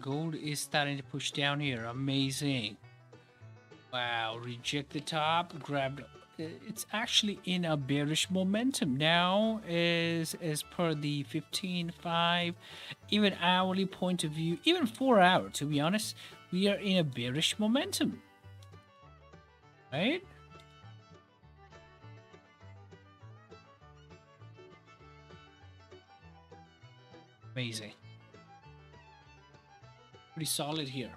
Gold is starting to push down here. Amazing. Wow, reject the top, grabbed it's actually in a bearish momentum now, as per the 15-5, even hourly point of view, even 4 hour. To be honest, we are in a bearish momentum, right? Amazing, pretty solid here.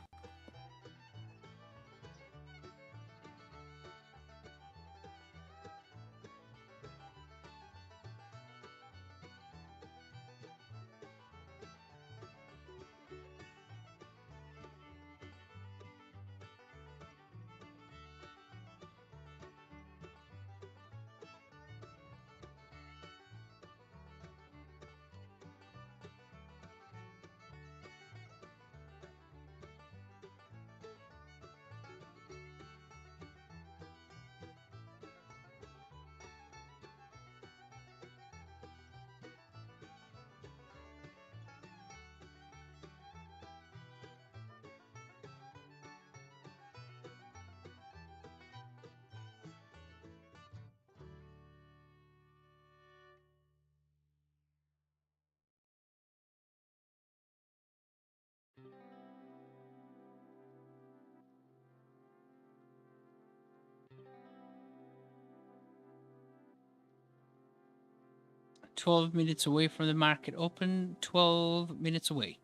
$12 minutes away from the market open. 12 minutes away.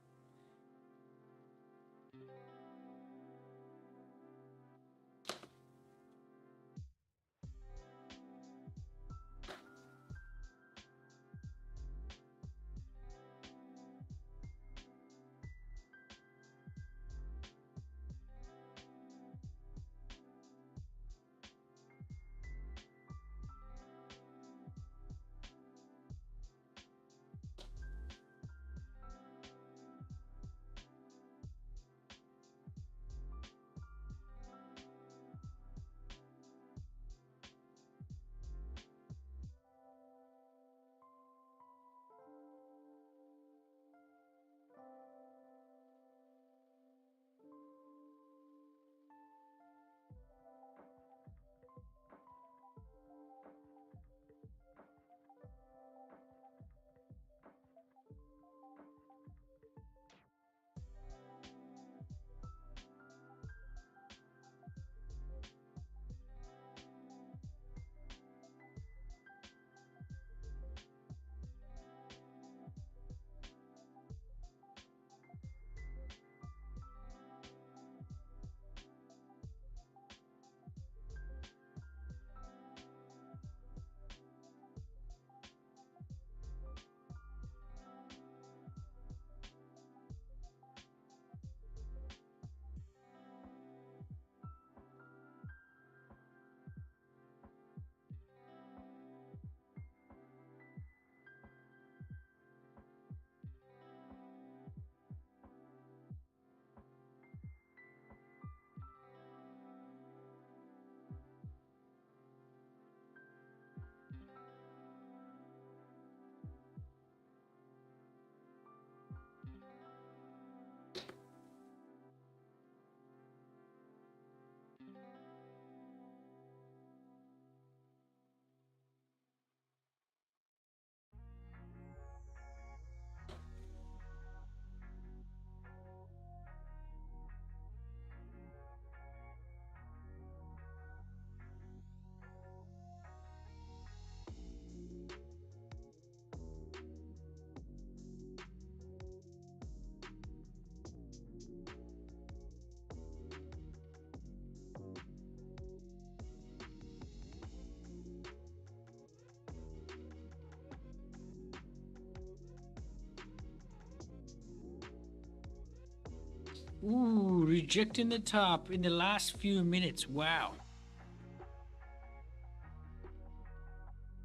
Ooh, rejecting the top in the last few minutes. Wow.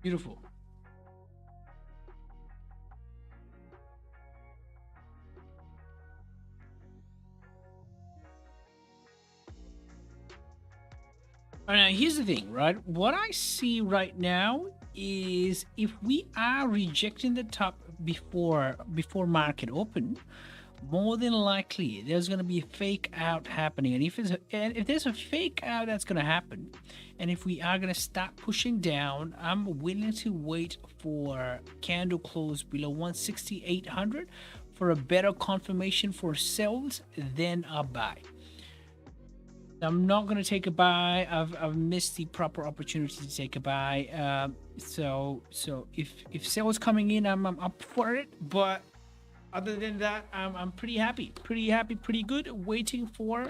Beautiful. All right, now here's the thing, right? What I see right now is if we are rejecting the top before market open, more than likely there's going to be a fake out happening. And if there's a fake out that's going to happen, and if we are going to start pushing down, I'm willing to wait for candle close below 16800 for a better confirmation for sales than a buy. I'm not going to take a buy. I've missed the proper opportunity to take a buy. So if sales coming in, I'm up for it. But other than that, I'm pretty happy, pretty good, waiting for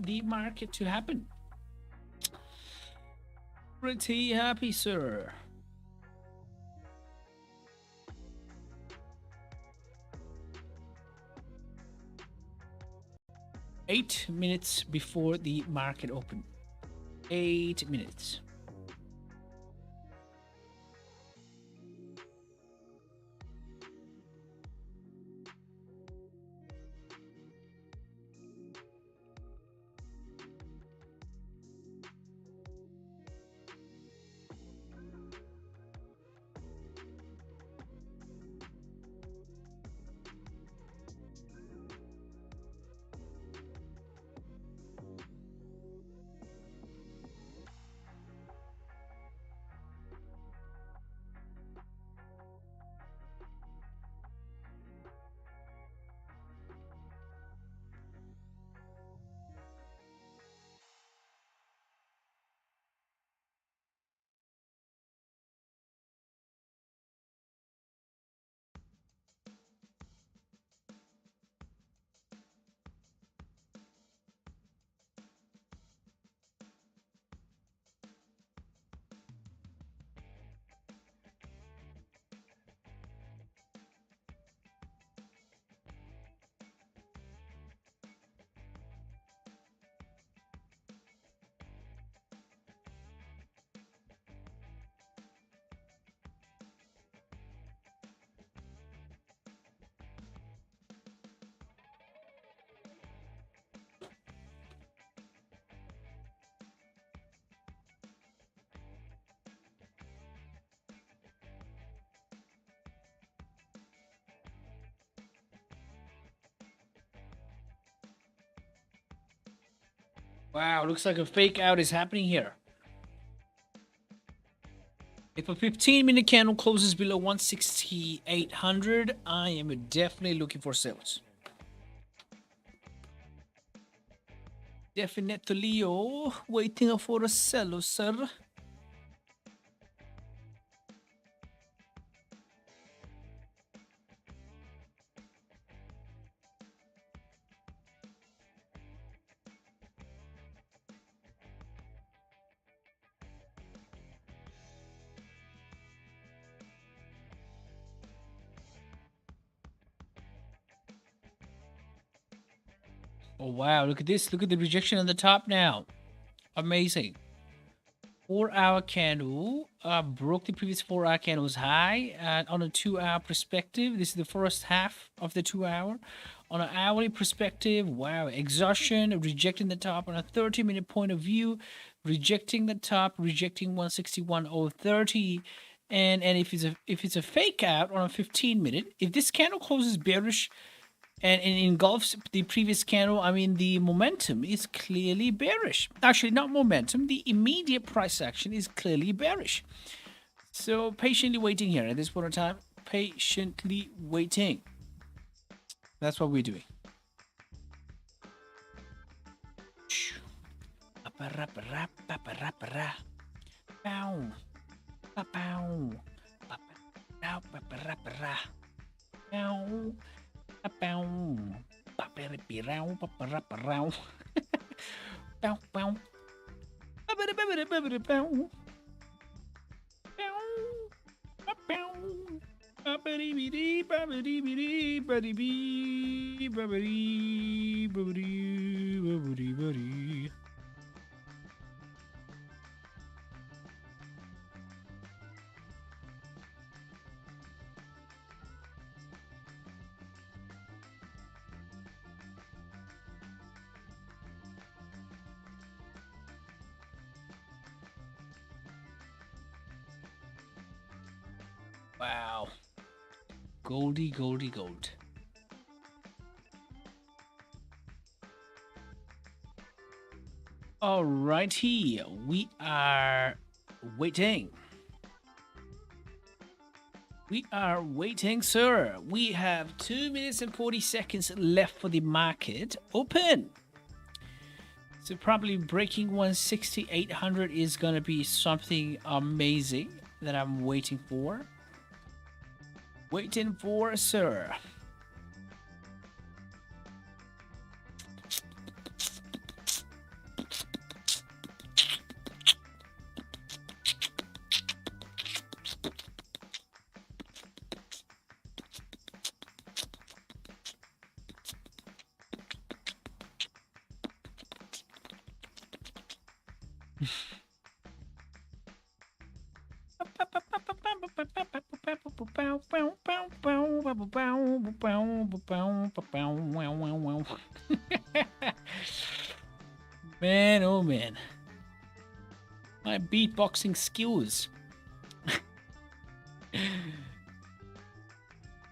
the market to happen. Pretty happy, sir. Eight minutes before the market open. 8 minutes. Wow, looks like a fake out is happening here. If a 15-minute candle closes below 16800, I am definitely looking for sales. Definitely, waiting for a seller, sir. Oh, wow. Look at this. Look at the rejection on the top now. Amazing. 4-hour candle broke the previous 4-hour candle's high. And on a 2-hour perspective, this is the first half of the 2-hour. On an hourly perspective, wow, exhaustion, rejecting the top. On a 30-minute point of view, rejecting the top, rejecting 161.030. And if it's a fake out on a 15-minute, if this candle closes bearish and engulfs the previous candle, I mean, the momentum is clearly bearish. Actually, not momentum. The immediate price action is clearly bearish. So patiently waiting here at this point in time. Patiently waiting. That's what we're doing. Wow. Gold. Alrighty, we are waiting. We are waiting, sir. We have 2 minutes and 40 seconds left for the market open. So probably breaking 16800 is going to be something amazing that I'm waiting for. Waiting for, sir. Man, oh man. My beatboxing skills.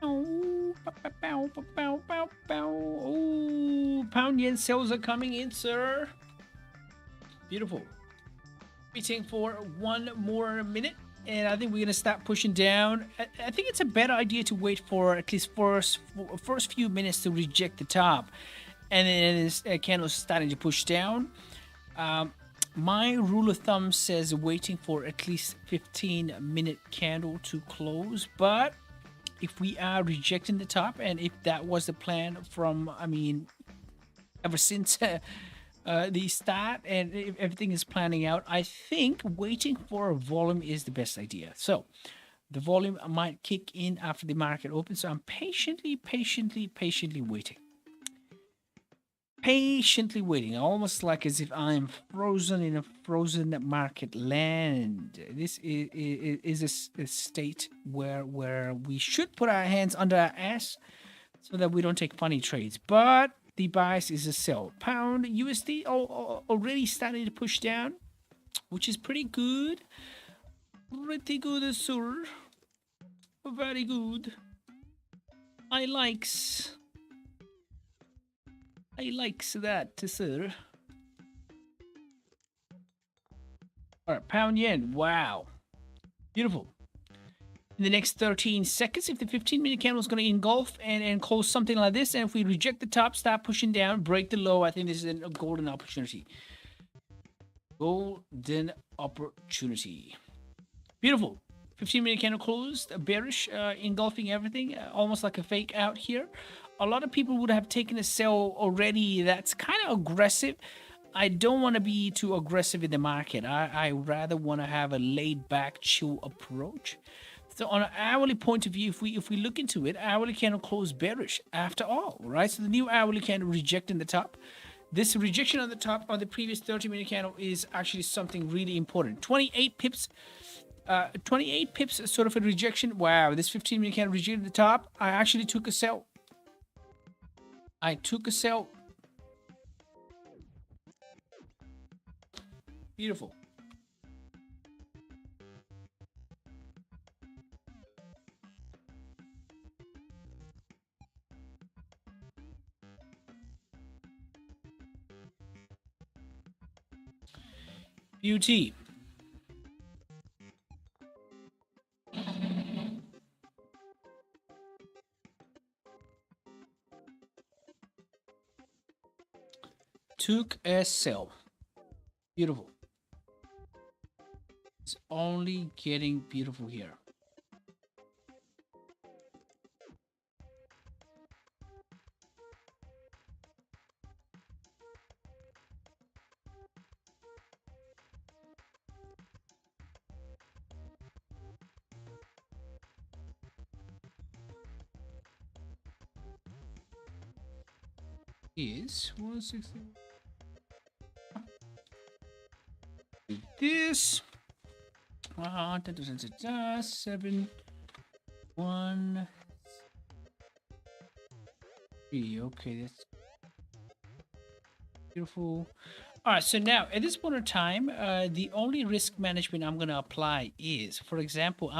Oh, pound yen sales are coming in, sir. Beautiful. Waiting for one more minute, and I think we're gonna start pushing down. I think it's a better idea to wait for at least first few minutes to reject the top, and then it's candles starting to push down. My rule of thumb says waiting for at least 15-minute candle to close, but if we are rejecting the top, and if that was the plan from, I mean, ever since the start, and if everything is planning out, I think waiting for a volume is the best idea. So the volume might kick in after the market opens, so I'm patiently waiting. Patiently waiting, almost like as if I'm frozen in a frozen market land. This is a state where we should put our hands under our ass so that we don't take funny trades. But the bias is a sell. Pound USD already starting to push down, which is pretty good. Pretty good, sir. Very good. I likes that, sir. All right, pound yen. Wow. Beautiful. In the next 13 seconds, if the 15-minute candle is going to engulf and close something like this, and if we reject the top, start pushing down, break the low, I think this is a golden opportunity. Golden opportunity. Beautiful. 15-minute candle closed, bearish, engulfing everything, almost like a fake out here. A lot of people would have taken a sell already. That's kind of aggressive. I don't want to be too aggressive in the market. I rather want to have a laid back, chill approach. So on an hourly point of view, if we look into it, hourly candle closed bearish after all, right? So the new hourly candle rejecting the top. This rejection on the top on the previous 30-minute candle is actually something really important. 28 pips. 28 pips, sort of a rejection. Wow, this 15-minute candle rejected the top. I actually took a sell. I took a sell. Beautiful. Beauty. Took a sell. Beautiful. It's only getting beautiful here. Is 160. This 7 1 3. Okay, that's beautiful. All right, so now at this point in time, the only risk management I'm going to apply is, for example,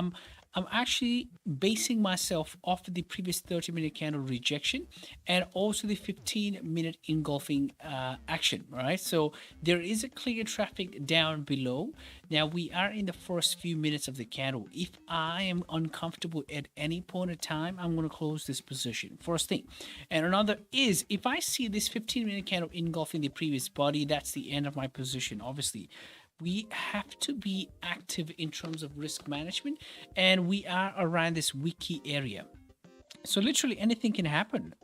I'm actually basing myself off of the previous 30-minute candle rejection and also the 15-minute engulfing action. All right, so there is a clear traffic down below. Now we are in the first few minutes of the candle. If I am uncomfortable at any point in time, I'm going to close this position, first thing. And another is, if I see this 15-minute candle engulfing the previous body, that's the end of my position. Obviously, we have to be active in terms of risk management, and we are around this wiki area. So literally anything can happen,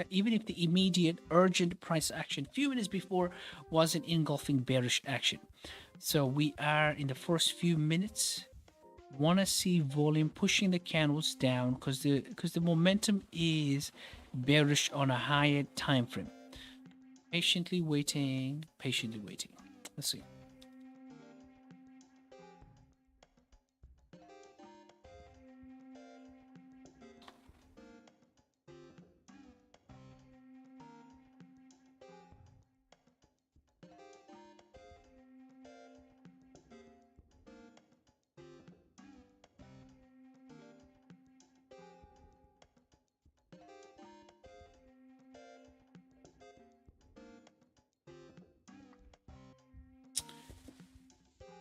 even if the immediate urgent price action few minutes before was an engulfing bearish action. So we are in the first few minutes. Want to see volume pushing the candles down because the momentum is bearish on a higher time frame. Patiently waiting, patiently waiting. Let's see.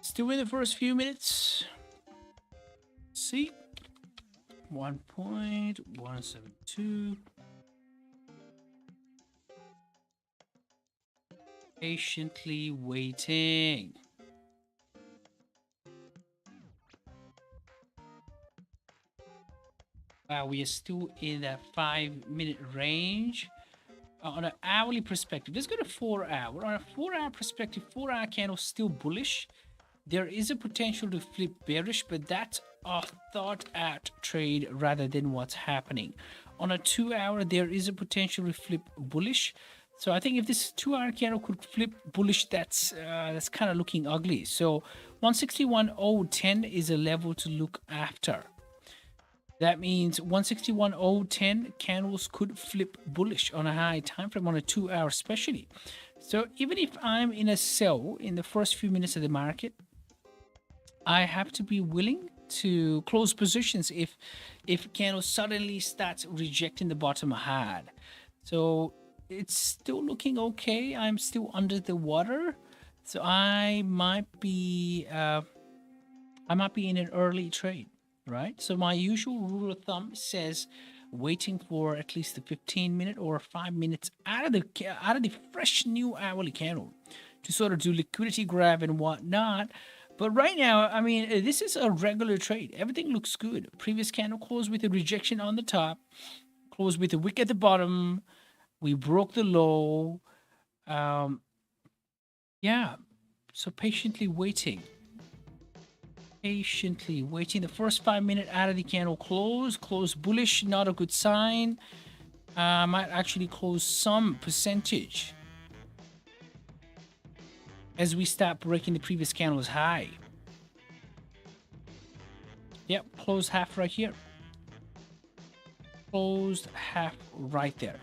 Still in the first few minutes. See, 1.172. Patiently waiting. Wow, we are still in that 5-minute range. On an hourly perspective, let's go to 4 hour. On a 4-hour perspective, 4-hour candle still bullish. There is a potential to flip bearish, but that's a thought out trade rather than what's happening. On a 2-hour, there is a potential to flip bullish. So I think if this 2-hour candle could flip bullish, that's kind of looking ugly. So 161.010 is a level to look after. That means 161.010 candles could flip bullish on a high time frame on a 2-hour especially. So even if I'm in a sell in the first few minutes of the market, I have to be willing to close positions if candle suddenly starts rejecting the bottom hard. So it's still looking okay. I'm still under the water, so I might be in an early trade, right? So my usual rule of thumb says waiting for at least a 15-minute or 5 minutes out of the fresh new hourly candle to sort of do liquidity grab and whatnot. But right now, I mean, this is a regular trade. Everything looks good. Previous candle closed with a rejection on the top, closed with a wick at the bottom. We broke the low. Yeah, so patiently waiting. Patiently waiting. The first 5-minute out of the candle closed bullish, not a good sign. Might actually close some percentage as we start breaking the previous candle's high. Yep, closed half right here. Closed half right there.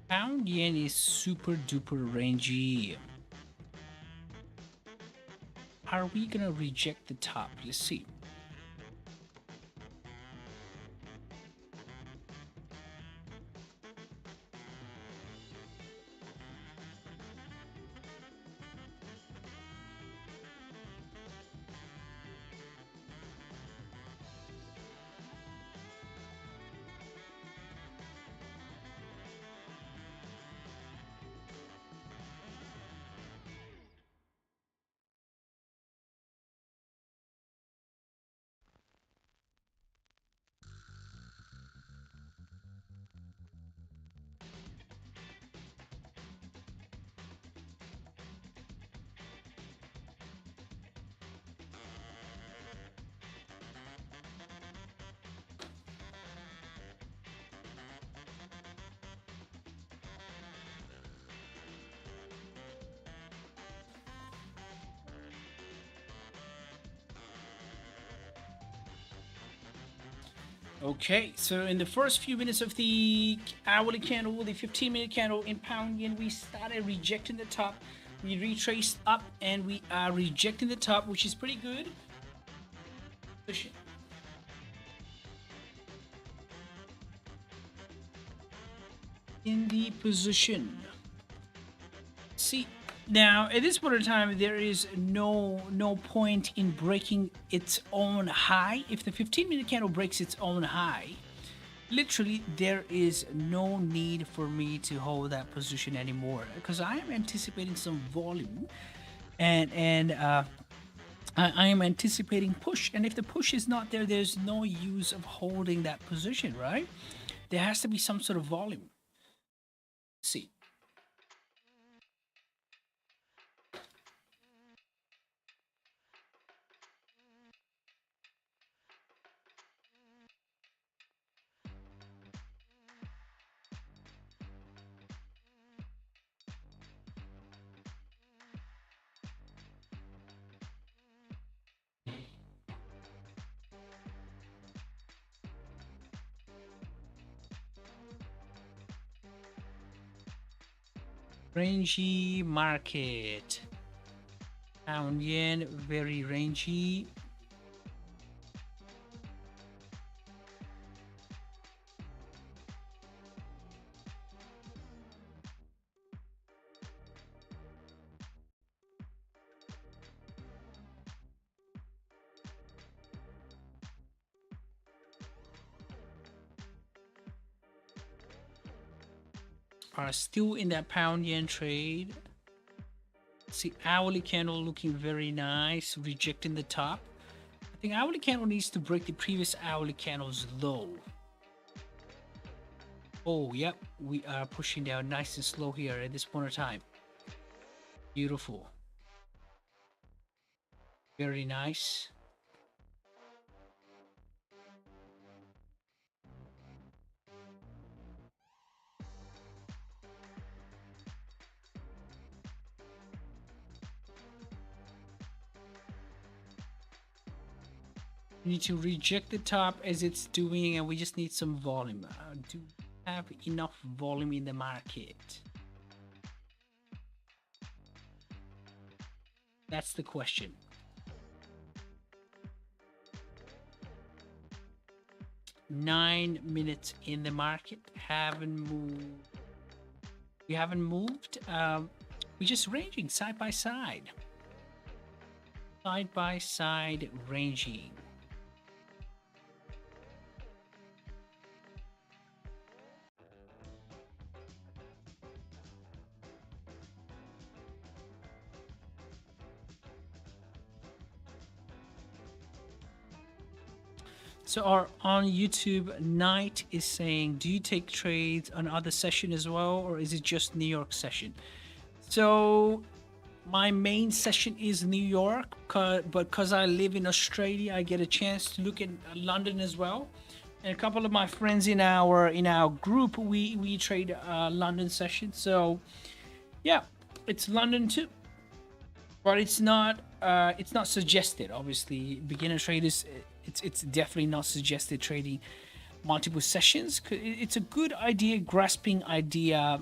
Pound yen is super duper rangy. Are we gonna reject the top? Let's see. Okay, so in the first few minutes of the hourly candle, the 15-minute candle in pound yen, we started rejecting the top. We retraced up and we are rejecting the top, which is pretty good. In the position. See, now at this point in time, there is no point in breaking its own high. If the 15-minute candle breaks its own high, literally there is no need for me to hold that position anymore, because I am anticipating some volume, and I am anticipating push. And if the push is not there, there's no use of holding that position, right? There has to be some sort of volume. Let's see. Rangy market. Pound yen, very rangy. Are still in that pound yen trade. See, hourly candle looking very nice, rejecting the top. I think hourly candle needs to break the previous hourly candle's low. Oh, yep, we are pushing down nice and slow here at this point of time. Beautiful. Very nice. We need to reject the top as it's doing, and we just need some volume. Do we have enough volume in the market? That's the question. Nine minutes in the market. Haven't moved. We haven't moved. We're just ranging side by side. Side by side ranging. So on YouTube, Knight is saying, do you take trades on other session as well, or is it just New York session? So my main session is New York, but because I live in Australia, I get a chance to look at London as well. And a couple of my friends in our group, we trade London session. So yeah, it's London too, but it's not suggested. Obviously, beginner traders, it's definitely not suggested trading multiple sessions. It's a good idea, grasping idea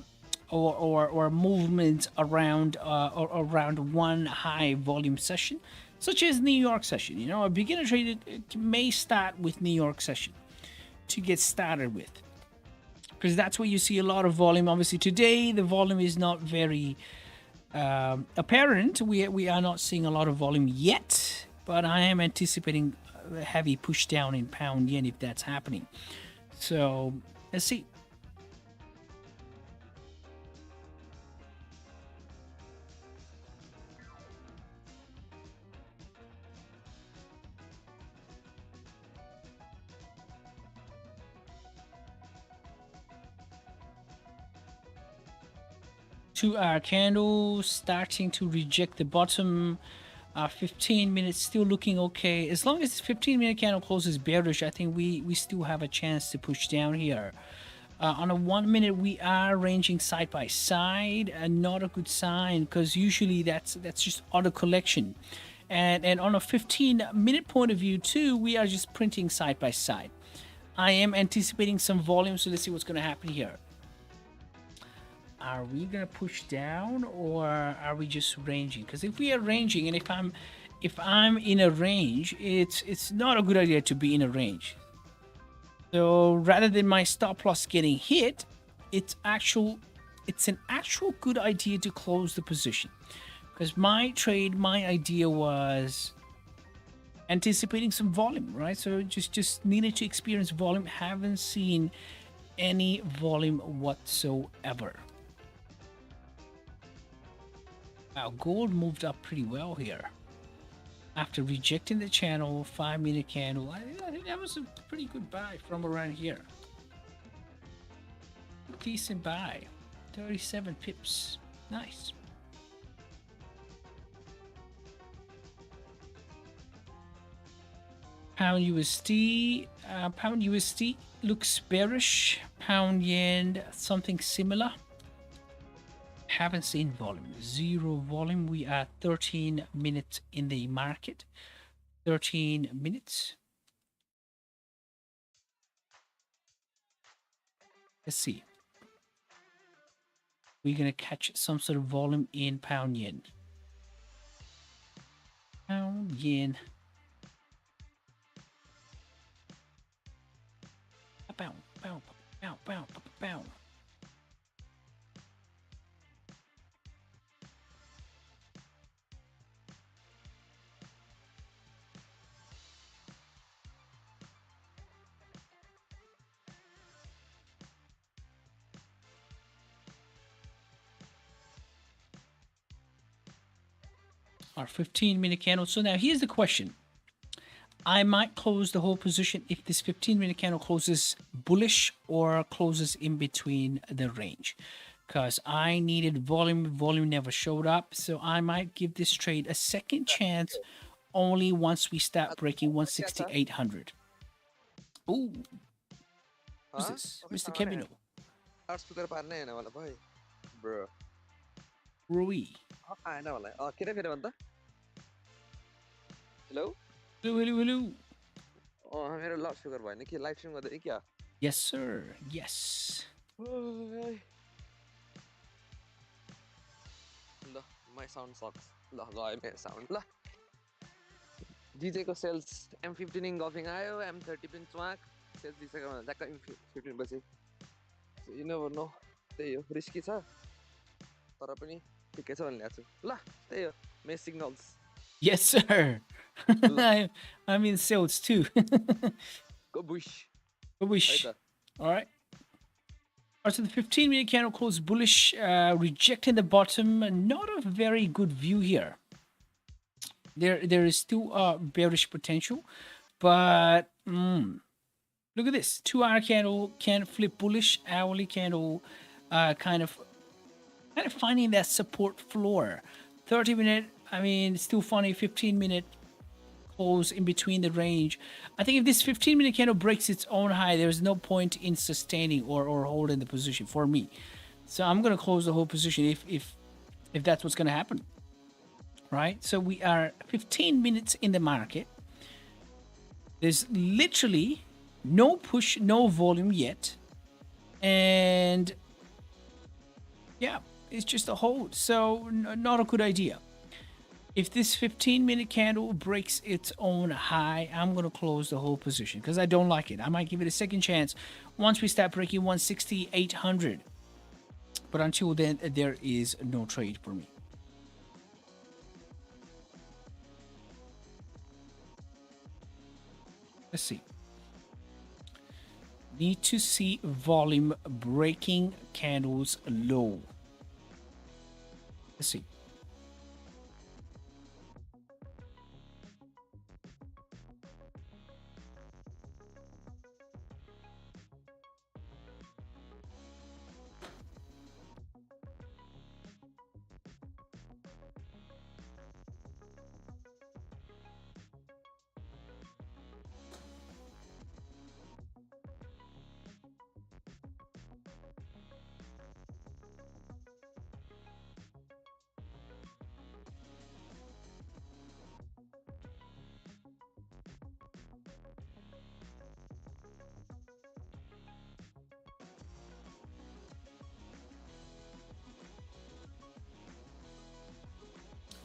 or movement around around one high volume session, such as New York session. You know, a beginner trader may start with New York session to get started with, because that's where you see a lot of volume. Obviously today the volume is not very apparent. We are not seeing a lot of volume yet, but I am anticipating a heavy push down in pound yen if that's happening. So let's see. Two-hour candle starting to reject the bottom. 15 minutes still looking okay. As long as 15-minute candle closes bearish, I think we still have a chance to push down here. On a 1 minute, we are ranging side by side, and not a good sign, because usually that's just auto collection. And on a 15-minute point of view too, we are just printing side by side. I am anticipating some volume, so let's see what's going to happen here. Are we going to push down, or are we just ranging? Because if we are ranging, and if I'm in a range, it's not a good idea to be in a range. So rather than my stop loss getting hit, it's an actual good idea to close the position. Because my idea was anticipating some volume, right? So just needed to experience volume. Haven't seen any volume whatsoever. Wow, gold moved up pretty well here. After rejecting the channel, 5-minute candle, I think that was a pretty good buy from around here. Decent buy. 37 pips. Nice. Pound USD. Pound USD looks bearish. Pound yen, something similar. Haven't seen volume. Zero volume. We are 13 minutes in the market. 13 minutes. Let's see. We're going to catch some sort of volume in pound yen. Pound yen. Pound, pound, pound, pound, pound. Our 15-minute candle. So now here's the question. I might close the whole position if this 15-minute candle closes bullish or closes in between the range. Because I needed volume. Volume never showed up. So I might give this trade a second chance only once we start breaking 16800. Ooh. Who's this? Mr. Kevino. Bro. Rui. Hello? Hello. मेरो loud speaker भएन के live stream गर्दै क्या Yes, sir. Yes. ल my sound sucks ल गयो मेरो sound ल DJ को सेल्स M15 इङ्गल्फिङ आयो M30 पनि च्वाक सेल्स दिइसक्यो भने ट्याक्क M15 पछि यु नेभर नो त्यही हो रिस्की छ तर पनि ठिकै छ भन्ने ल्याएको छु ल त्यही हो मे signals Yes, sir. I'm in sales too. Go bush. Go bush. All right. All right, so the 15-minute candle closed bullish, rejecting the bottom. Not a very good view here. There is still bearish potential, but look at this. 2-hour candle can flip bullish. Hourly candle kind of finding that support floor. 30-minute, I mean, still funny. 15-minute close in between the range. I think if this 15-minute candle breaks its own high, there's no point in sustaining or holding the position for me. So I'm going to close the whole position if that's what's going to happen. Right? So we are 15 minutes in the market. There's literally no push, no volume yet. And yeah, it's just a hold. So not a good idea. If this 15-minute candle breaks its own high, I'm going to close the whole position because I don't like it. I might give it a second chance once we start breaking 16800. But until then, there is no trade for me. Let's see. Need to see volume breaking candles low. Let's see.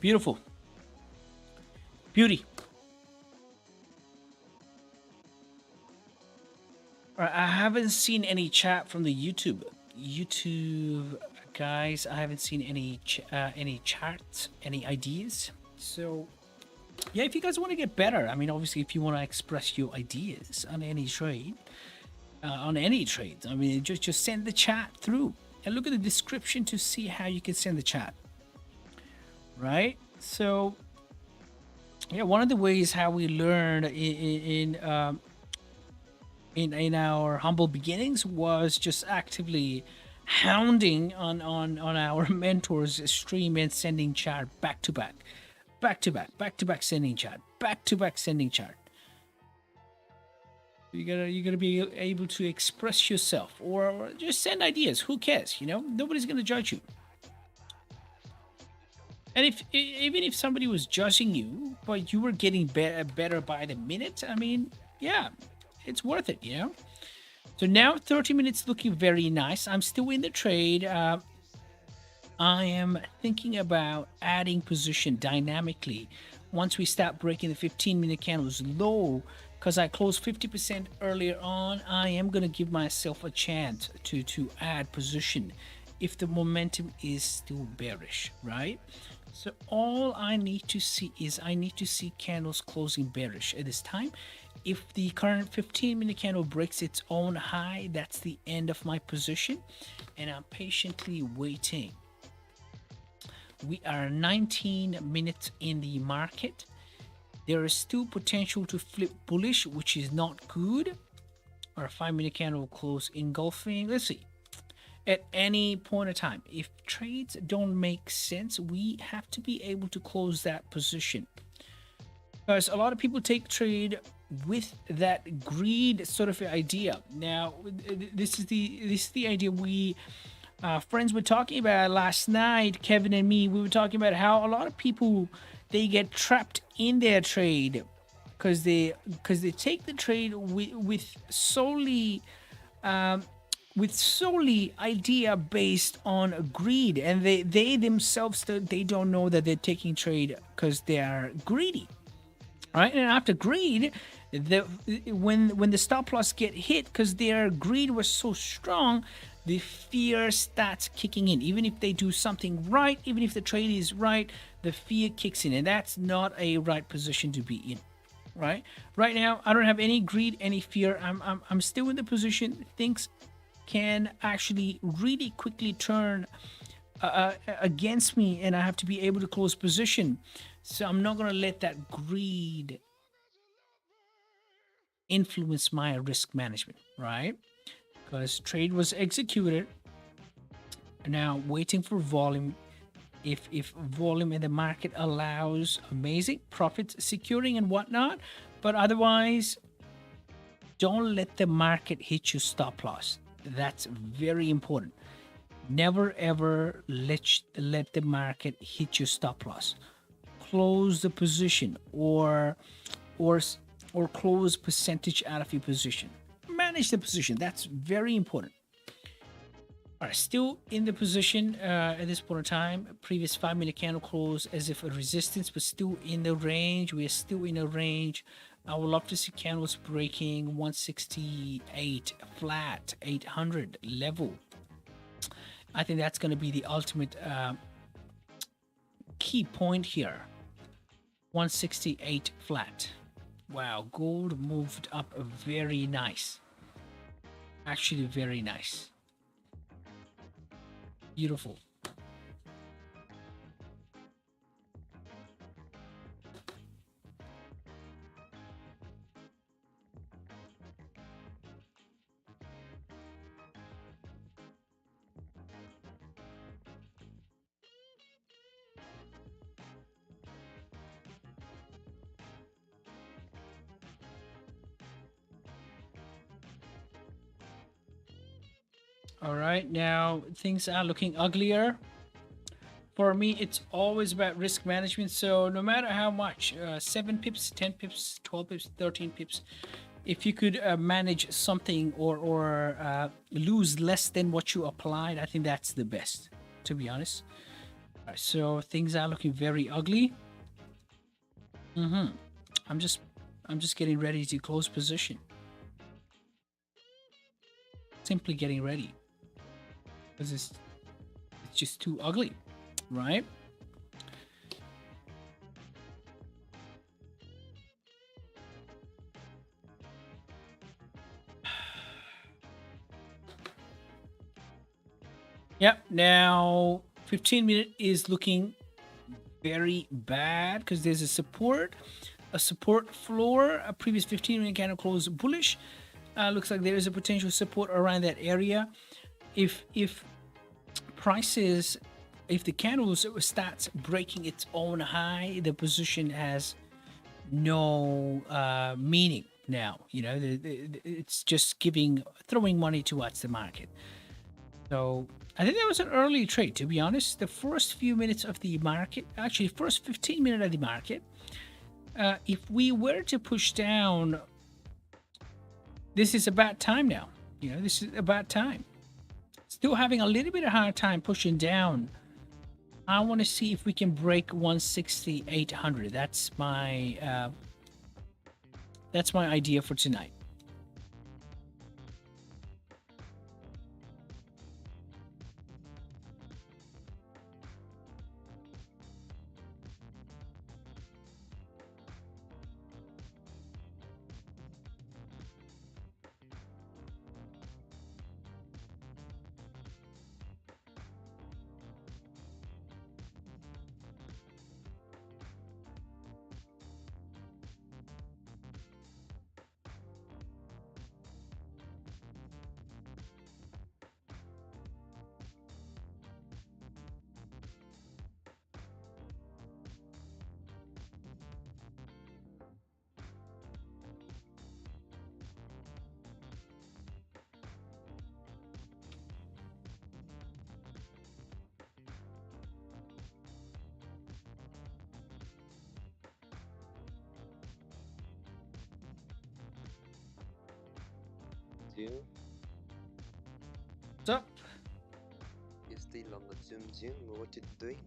Beautiful. Beauty. I haven't seen any chat from the YouTube guys. I haven't seen any charts, any ideas. So yeah, if you guys want to get better, I mean, obviously, if you want to express your ideas on any trade, I mean, just send the chat through and look at the description to see how you can send the chat. Right. So yeah, one of the ways how we learn in our humble beginnings was just actively hounding on our mentors stream and sending chat back to back sending chat, sending chat. You gotta be able to express yourself or just send ideas. Who cares? You know, nobody's gonna judge you. And even if somebody was judging you, but you were getting better by the minute, I mean, yeah, it's worth it, you know. So now 30 minutes looking very nice. I'm still in the trade. I am thinking about adding position dynamically once we start breaking the 15-minute candles low, because I closed 50% earlier on. I am going to give myself a chance to add position if the momentum is still bearish, right? So all I need to see is candles closing bearish at this time. If the current 15-minute candle breaks its own high, that's the end of my position, and I'm patiently waiting. We are 19 minutes in the market. There is still potential to flip bullish, which is not good. Our 5-minute candle will close engulfing. Let's see. At any point in time, if trades don't make sense, we have to be able to close that position. Because a lot of people take trade with that greed sort of idea. Now, this is the idea we friends were talking about last night. Kevin and me, we were talking about how a lot of people, they get trapped in their trade because they take the trade with solely idea based on greed, and they themselves, they don't know that they're taking trade because they are greedy. Right, and after greed, when the stop loss get hit, because their greed was so strong, the fear starts kicking in. Even if they do something right, even if the trade is right, the fear kicks in, and that's not a right position to be in. Right now, I don't have any greed, any fear. I'm still in the position. Things can actually really quickly turn against me, and I have to be able to close position. So I'm not going to let that greed influence my risk management, right? Because trade was executed. Now waiting for volume. If volume in the market allows, amazing, profits securing and whatnot. But otherwise, don't let the market hit your stop loss. That's very important. Never ever let the market hit your stop loss. Close the position or close percentage out of your position. Manage the position. That's very important. All right, still in the position at this point in time. Previous 5-minute candle close as if a resistance, but still in the range. We are still in a range. I would love to see candles breaking 168 flat, 800 level. I think that's going to be the ultimate key point here. 168 flat. Wow, gold moved up very nice. Actually, very nice. Beautiful. All right, now things are looking uglier. For me, it's always about risk management. So no matter how much, 7 pips, 10 pips, 12 pips, 13 pips, if you could manage something or lose less than what you applied, I think that's the best, to be honest. So things are looking very ugly. I'm just getting ready to close position. Simply getting ready because it's just too ugly, right? Yep. Now 15-minute is looking very bad because there's a support floor. A previous 15-minute candle closed bullish. Looks like there is a potential support around that area. If prices, if the candles starts breaking its own high, the position has no meaning now. You know, it's just throwing money towards the market. So I think that was an early trade, to be honest. The first few minutes of the market, actually first 15 minutes of the market, if we were to push down, this is about time now. You know, this is about time. Still having a little bit of hard time pushing down. I want to see if we can break 160,800. That's my idea for tonight. Zoom. What's up? You still on the Zoom? What you doing?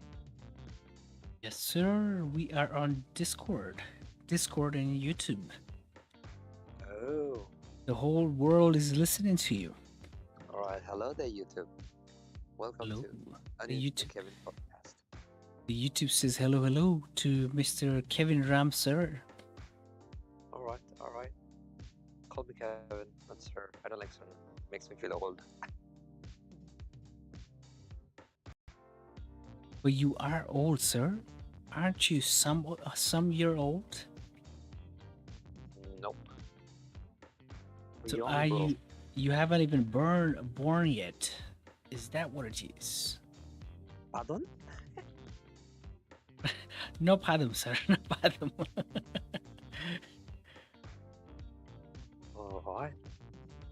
Yes, sir. We are on Discord and YouTube. Oh. The whole world is listening to you. All right. Hello there, YouTube. Welcome Hello. to The YouTube. Kevin podcast. The YouTube says hello to Mr. Kevin Ram, sir. All right. Call me Kevin, not sir. I don't like sir. Makes me feel old. But you are old, sir. Aren't you some year old? Nope. So Young, are bro. you haven't even born yet? Is that what it is? Pardon? No pardon, sir. No pardon. All right.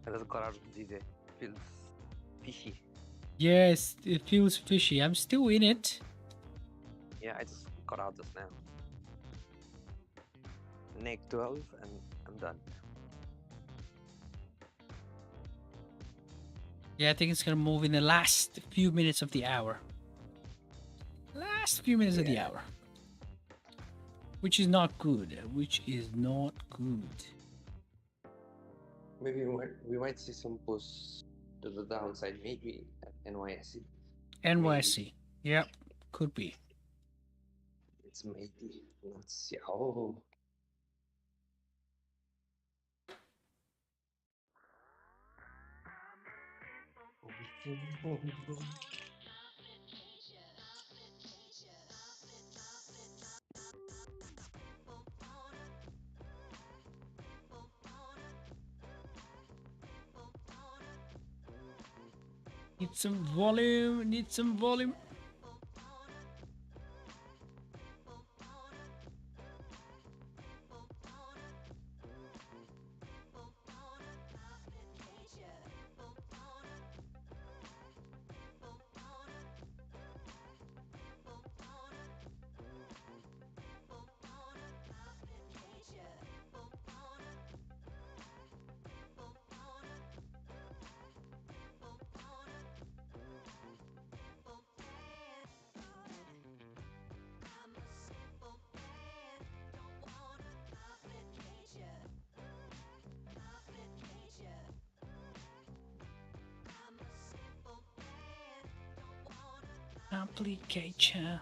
And the color DJ feels fishy. Yes, it feels fishy. I'm still in it. Yeah, I just got out just now. Neg 12 and I'm done. Yeah, I think it's gonna move in the last few minutes of the hour. Last few minutes of the hour. Which is not good. Maybe we might see some push to the downside, maybe at NYSE. NYC. Yep, could be. It's maybe, not Xiao. Need some volume. complicate ya.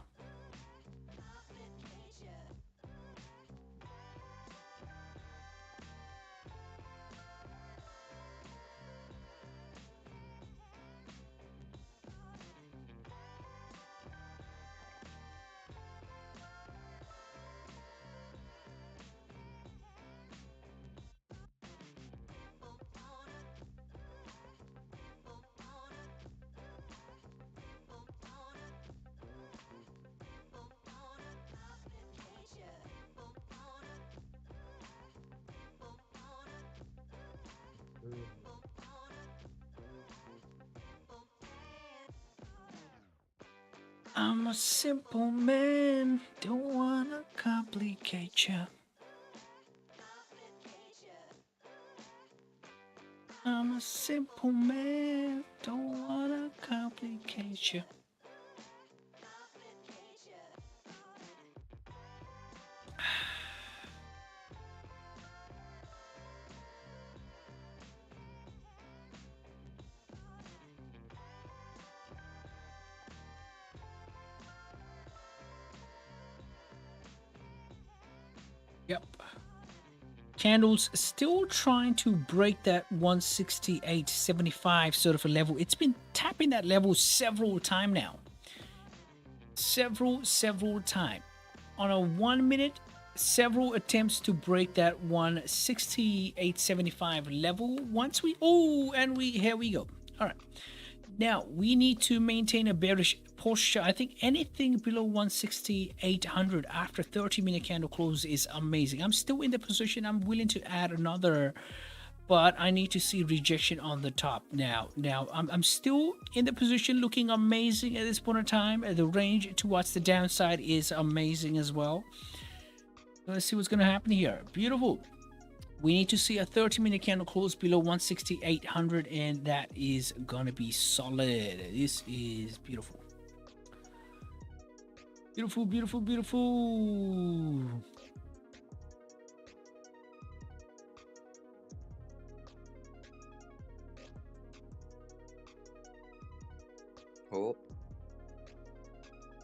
I'm a simple man, don't wanna complicate ya. I'm a simple man, don't wanna complicate ya. Yep. Candles still trying to break that 168.75 sort of a level. It's been tapping that level several times now. Several times. On a 1 minute, several attempts to break that 168.75 level. Once we, here we go. All right. Now we need to maintain a bearish posture. I think anything below 168.800 after 30-minute candle close is amazing. I'm still in the position. I'm willing to add another, but I need to see rejection on the top now. I'm still in the position, looking amazing at this point in time. The range towards the downside is amazing as well. Let's see what's going to happen here. Beautiful. We need to see a 30-minute candle close below 168.800, and that is going to be solid. This is beautiful. Beautiful, beautiful, beautiful. Oh.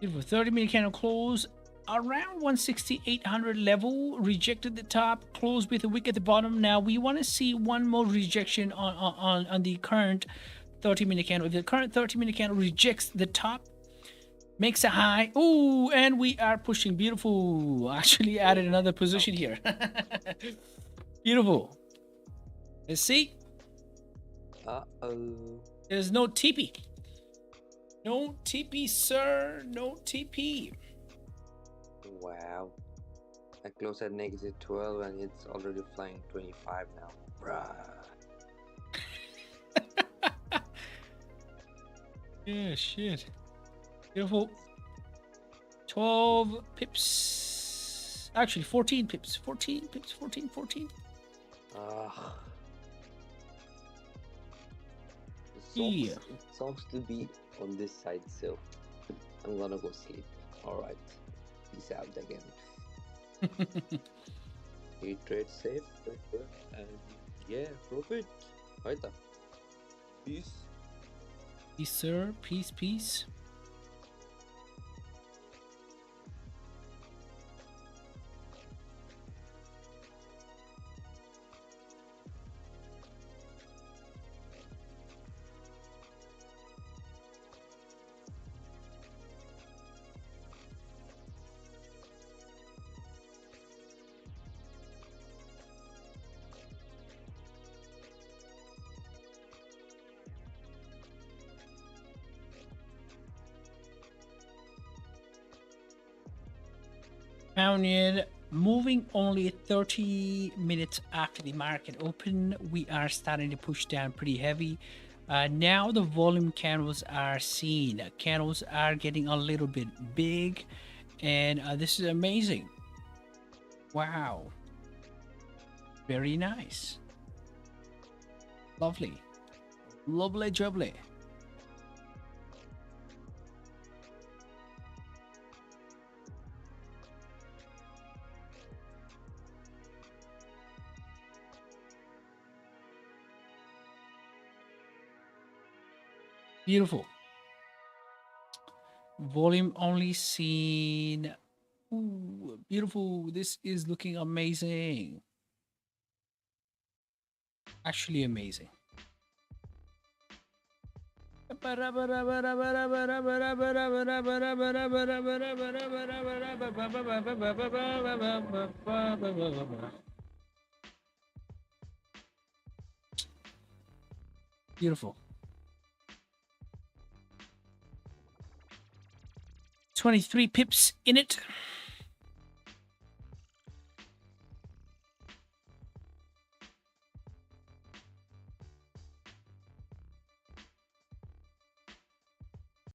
Beautiful. 30-minute candle close around 168.800 level, rejected the top, closed with a wick at the bottom. Now we want to see one more rejection on the current 30-minute candle. If the current 30-minute candle rejects the top, makes a high, oh, and we are pushing. Beautiful. Actually added another position here. Beautiful. Let's see. There's no TP. No TP, sir. No TP. Wow. I closed at -12 and it's already flying 25 now. Bruh. Yeah, shit. Beautiful. 12 pips. Actually, 14 pips. 14 pips. 14. Yeah. It sucks to be on this side, so I'm gonna go sleep. Alright. Peace out again. You trade safe, and yeah, profit. Right. Peace. Peace, sir. Peace. Pioneer moving only 30 minutes after the market open. We are starting to push down pretty heavy. Now the volume candles are seen. Candles are getting a little bit big, and this is amazing. Wow. Very nice. Lovely. Lovely jubbly. Beautiful. volume only seen. Ooh, beautiful. This is looking amazing. Actually amazing. Beautiful. 23 pips in it.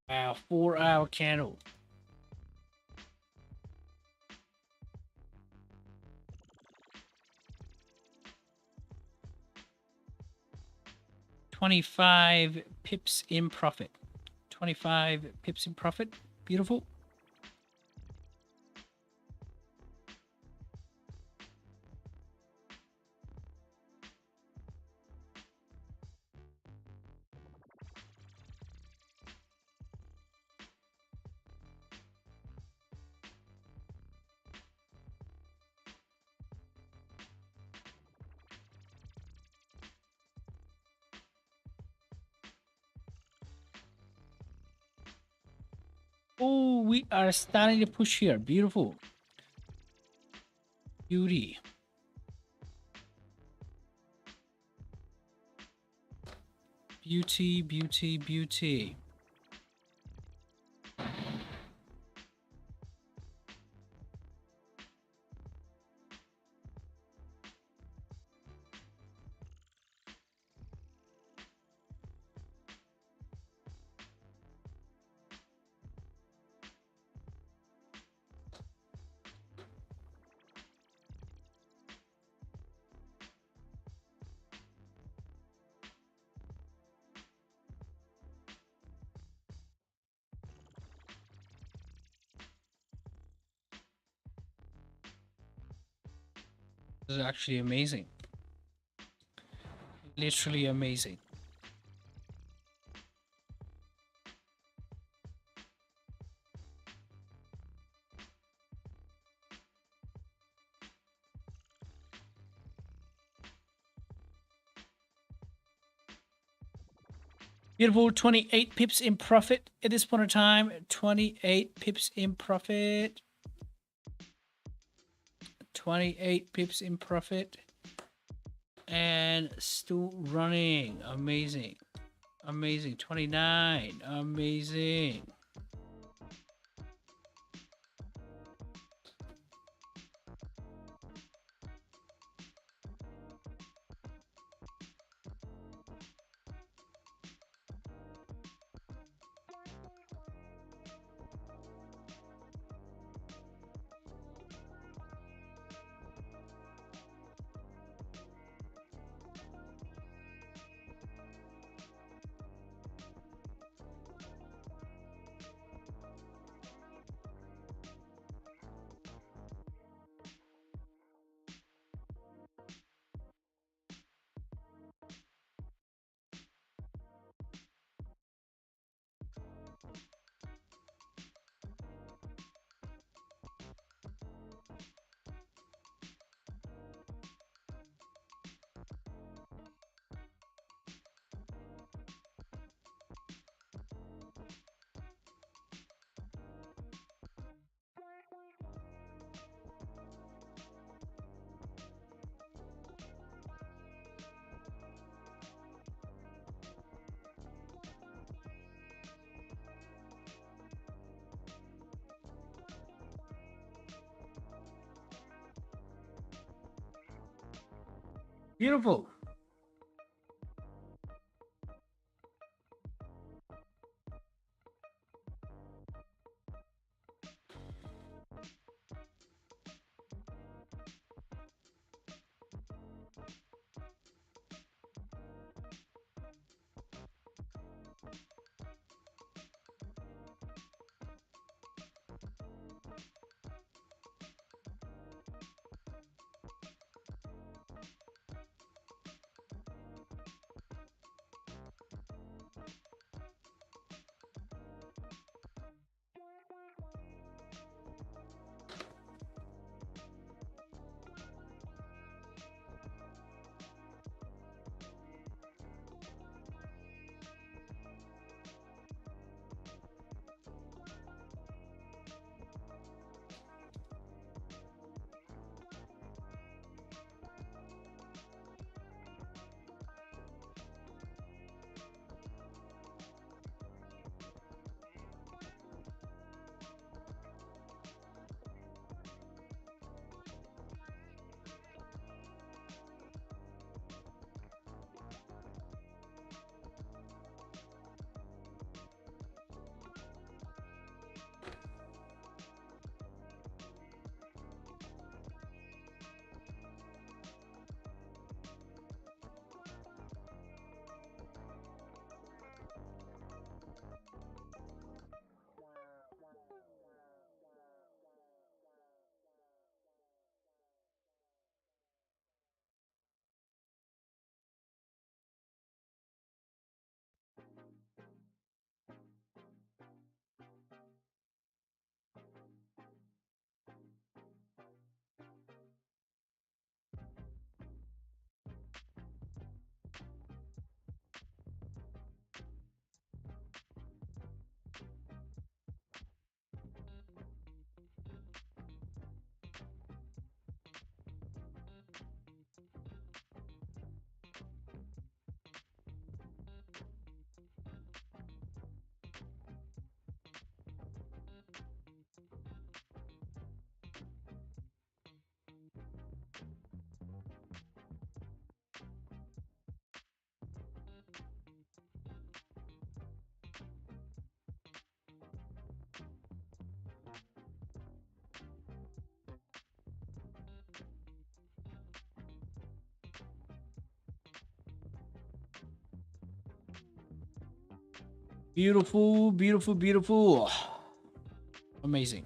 Wow, 4-hour candle. $25 pips in profit. 25 pips in profit. Beautiful. Oh, we are starting to push here. Beautiful. Beauty. Beauty, beauty, beauty. This is actually amazing. Literally amazing. Beautiful. 28 pips in profit at this point in time. 28 pips in profit. 28 pips in profit. And still running. Amazing. Amazing. 29. Amazing. Beautiful. Beautiful, beautiful, beautiful. Amazing.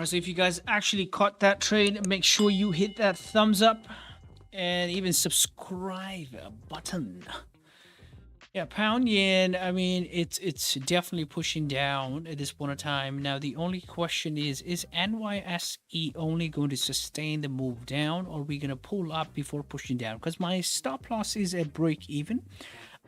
So if you guys actually caught that trade, make sure you hit that thumbs up and even subscribe button. Yeah, pound yen, I mean, it's definitely pushing down at this point of time. Now, the only question is NYSE only going to sustain the move down, or are we going to pull up before pushing down? Because my stop loss is at break even.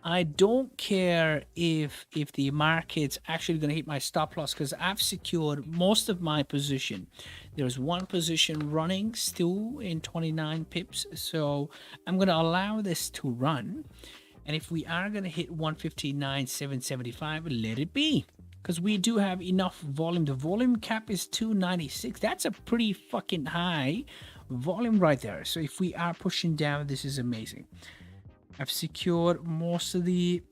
I don't care if the market's actually going to hit my stop loss, because I've secured most of my position. There's one position running still in 29 pips, so I'm going to allow this to run. And if we are going to hit 159,775, let it be, because we do have enough volume. The volume cap is 296. That's a pretty fucking high volume right there. So if we are pushing down, this is amazing. I've secured most of the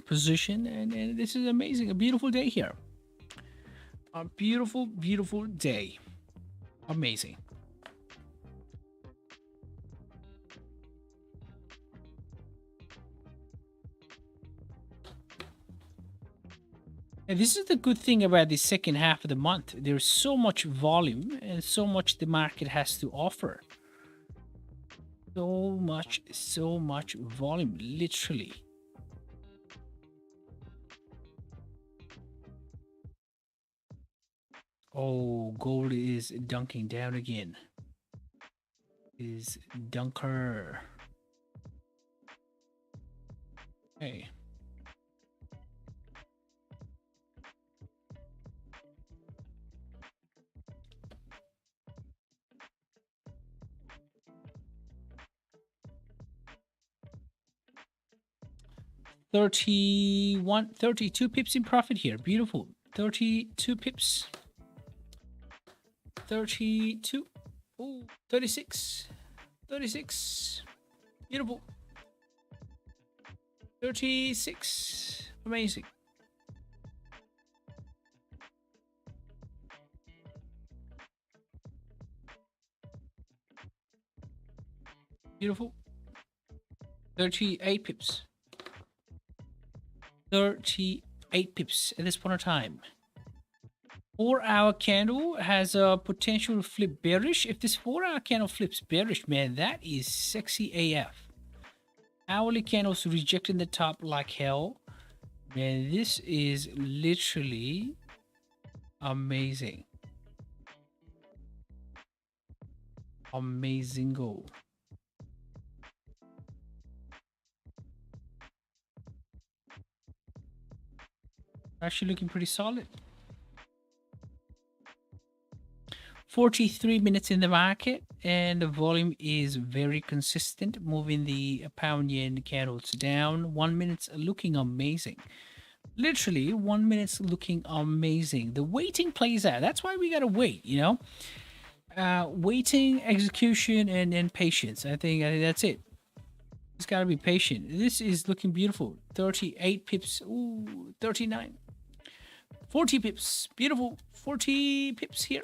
position, and this is amazing. A beautiful day here. A beautiful, beautiful day. Amazing. And this is the good thing about the second half of the month. There's so much volume and so much the market has to offer. So much volume, literally. Oh, gold is dunking down again. Is dunker. Hey. $32 pips in profit here. Beautiful. 32 pips. 32. Oh, 36. 36. Beautiful. 36. Amazing. Beautiful. 38 pips. 38 pips at this point of time. 4-hour candle has a potential to flip bearish. If this 4-hour candle flips bearish, man, that is sexy AF. Hourly candles rejecting the top like hell. Man, this is literally amazing. Amazingo. Actually looking pretty solid. 43 minutes in the market, and the volume is very consistent, moving the pound yen candles down. 1 minute's looking amazing. Literally 1 minute's looking amazing. The waiting plays out. That's why we gotta wait, you know. Waiting, execution, and patience. I think that's it. Just gotta be patient. This is looking beautiful. 38 pips. Ooh, 39. 40 pips. Beautiful. 40 pips here.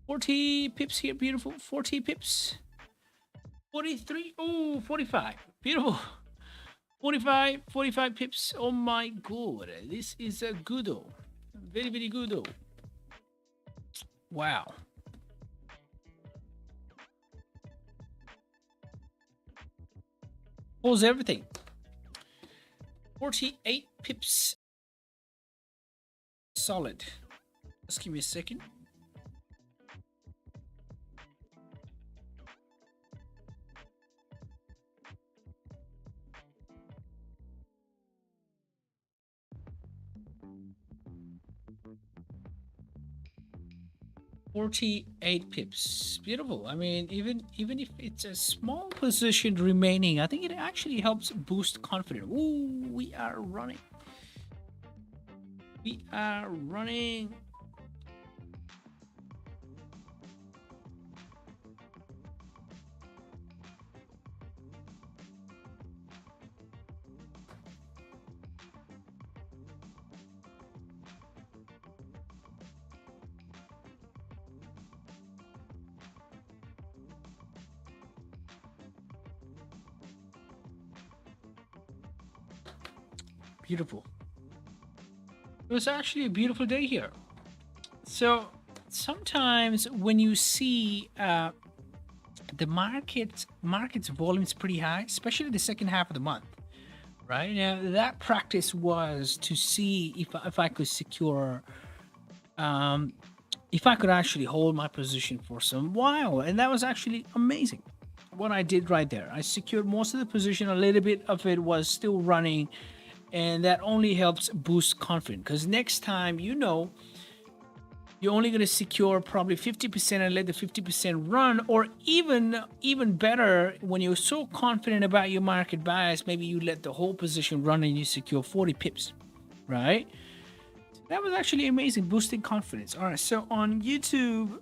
40 pips here. Beautiful. 40 pips. 43. Oh, 45. Beautiful. 45 pips. Oh my god. This is a goodo. Very, very goodo. Wow. Pulls everything. 48 pips. Solid. Just give me a second. 48 pips. Beautiful. I mean, even if it's a small position remaining, I think it actually helps boost confidence. Ooh, we are running. We are running. Beautiful. It was actually a beautiful day here. So sometimes when you see the market's volume is pretty high, especially the second half of the month, right? Now that practice was to see if I could secure, if I could actually hold my position for some while, and that was actually amazing. What I did right there, I secured most of the position. A little bit of it was still running, and that only helps boost confidence. Because next time, you know, you're only going to secure probably 50% and let the 50% run, or even better, when you're so confident about your market bias, maybe you let the whole position run and you secure 40 pips, right? That was actually amazing, boosting confidence. All right, so on YouTube,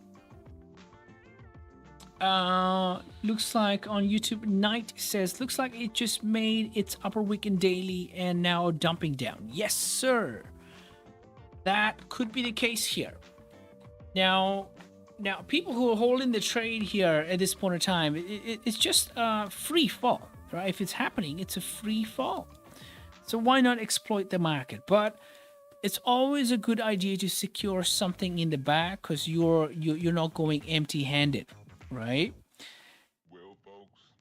looks like on YouTube, Knight says, looks like it just made its upper weekend daily and now dumping down. Yes, sir. That could be the case here. Now people who are holding the trade here at this point in time, it's just a free fall, right? If it's happening, it's a free fall. So why not exploit the market? But it's always a good idea to secure something in the back, because you're not going empty-handed, right?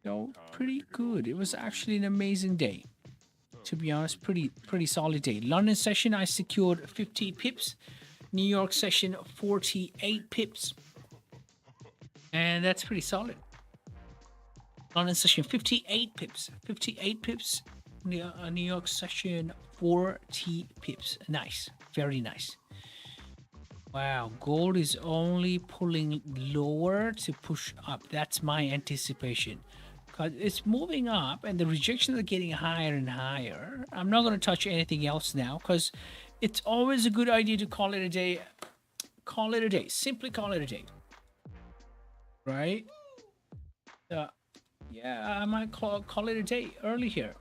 So pretty good. It was actually an amazing day, to be honest. Pretty solid day. London session, I secured 50 pips. New York session, 48 pips, and that's pretty solid. London session, 58 pips. 58 pips. New York session, 40 pips. Nice. Very nice. Wow, gold is only pulling lower to push up. That's my anticipation. Because it's moving up and the rejections are getting higher and higher. I'm not going to touch anything else now, because it's always a good idea to call it a day. Call it a day. Simply call it a day. Right? Yeah, I might call it a day early here.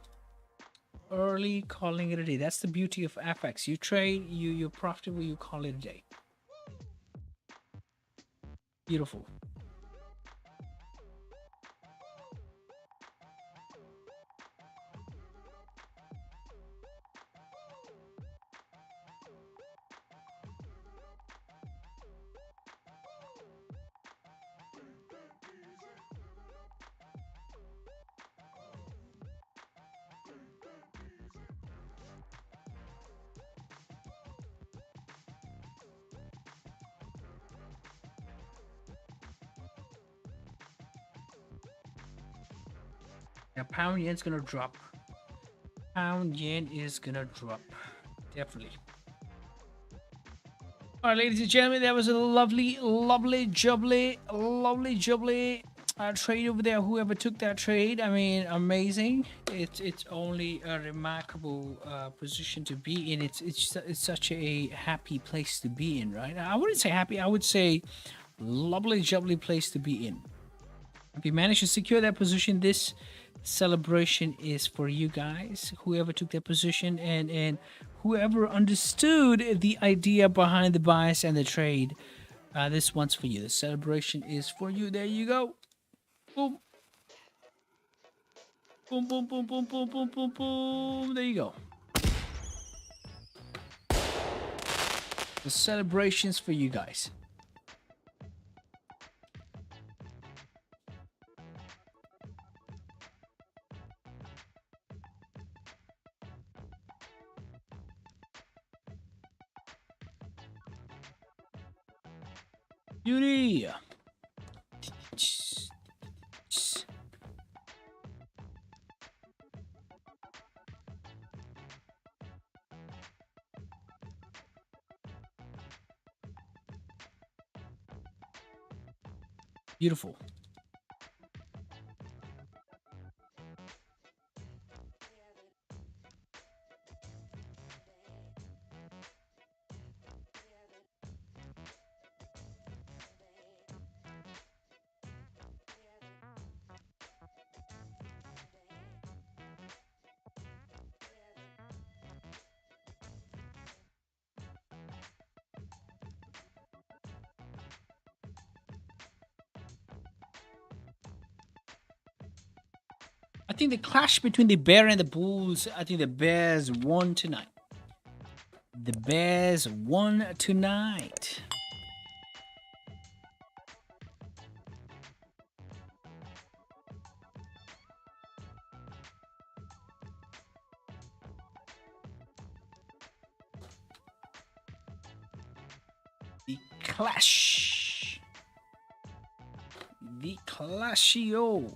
Early calling it a day. That's the beauty of FX. You trade, you're profitable, you call it a day. Beautiful. Now pound yen's gonna drop. Pound yen is gonna drop. Definitely. All right, ladies and gentlemen, that was a lovely jubbly trade over there. Whoever took that trade, I mean, amazing. It's only a remarkable position to be in. It's such a happy place to be in, right? I wouldn't say happy. I would say lovely jubbly place to be in. If you manage to secure that position, this celebration is for you guys. Whoever took that position and whoever understood the idea behind the bias and the trade, this one's for you. The celebration is for you. There you go. Boom. Boom, boom, boom, boom, boom, boom, boom, boom. There you go. The celebrations for you guys. Beauty. Beautiful. I think the clash between the bear and the bulls, I think the bears won tonight. The bears won tonight. The clash. The clashio.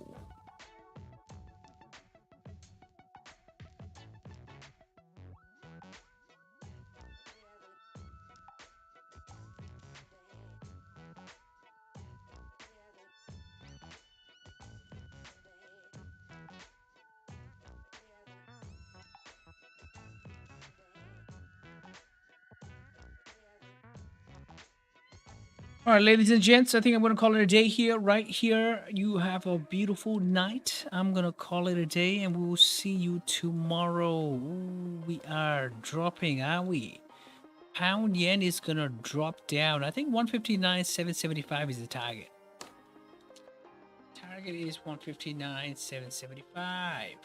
All right, ladies and gents, I think I'm going to call it a day here, right here. You have a beautiful night. I'm going to call it a day, and we will see you tomorrow. Ooh, we are dropping, aren't we? Pound yen is going to drop down. I think 159.775 is the target. Target is 159.775.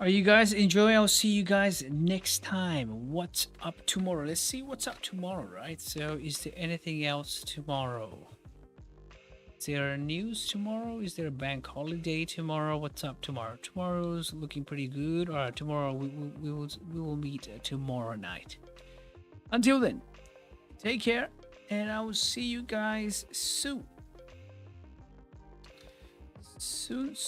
Are you guys enjoying? I'll see you guys next time. What's up tomorrow? Let's see what's up tomorrow, right? So is there anything else tomorrow? Is there news tomorrow? Is there a bank holiday tomorrow? What's up tomorrow? Tomorrow's looking pretty good. All right, tomorrow we will meet tomorrow night. Until then, take care, and I will see you guys soon. Soon.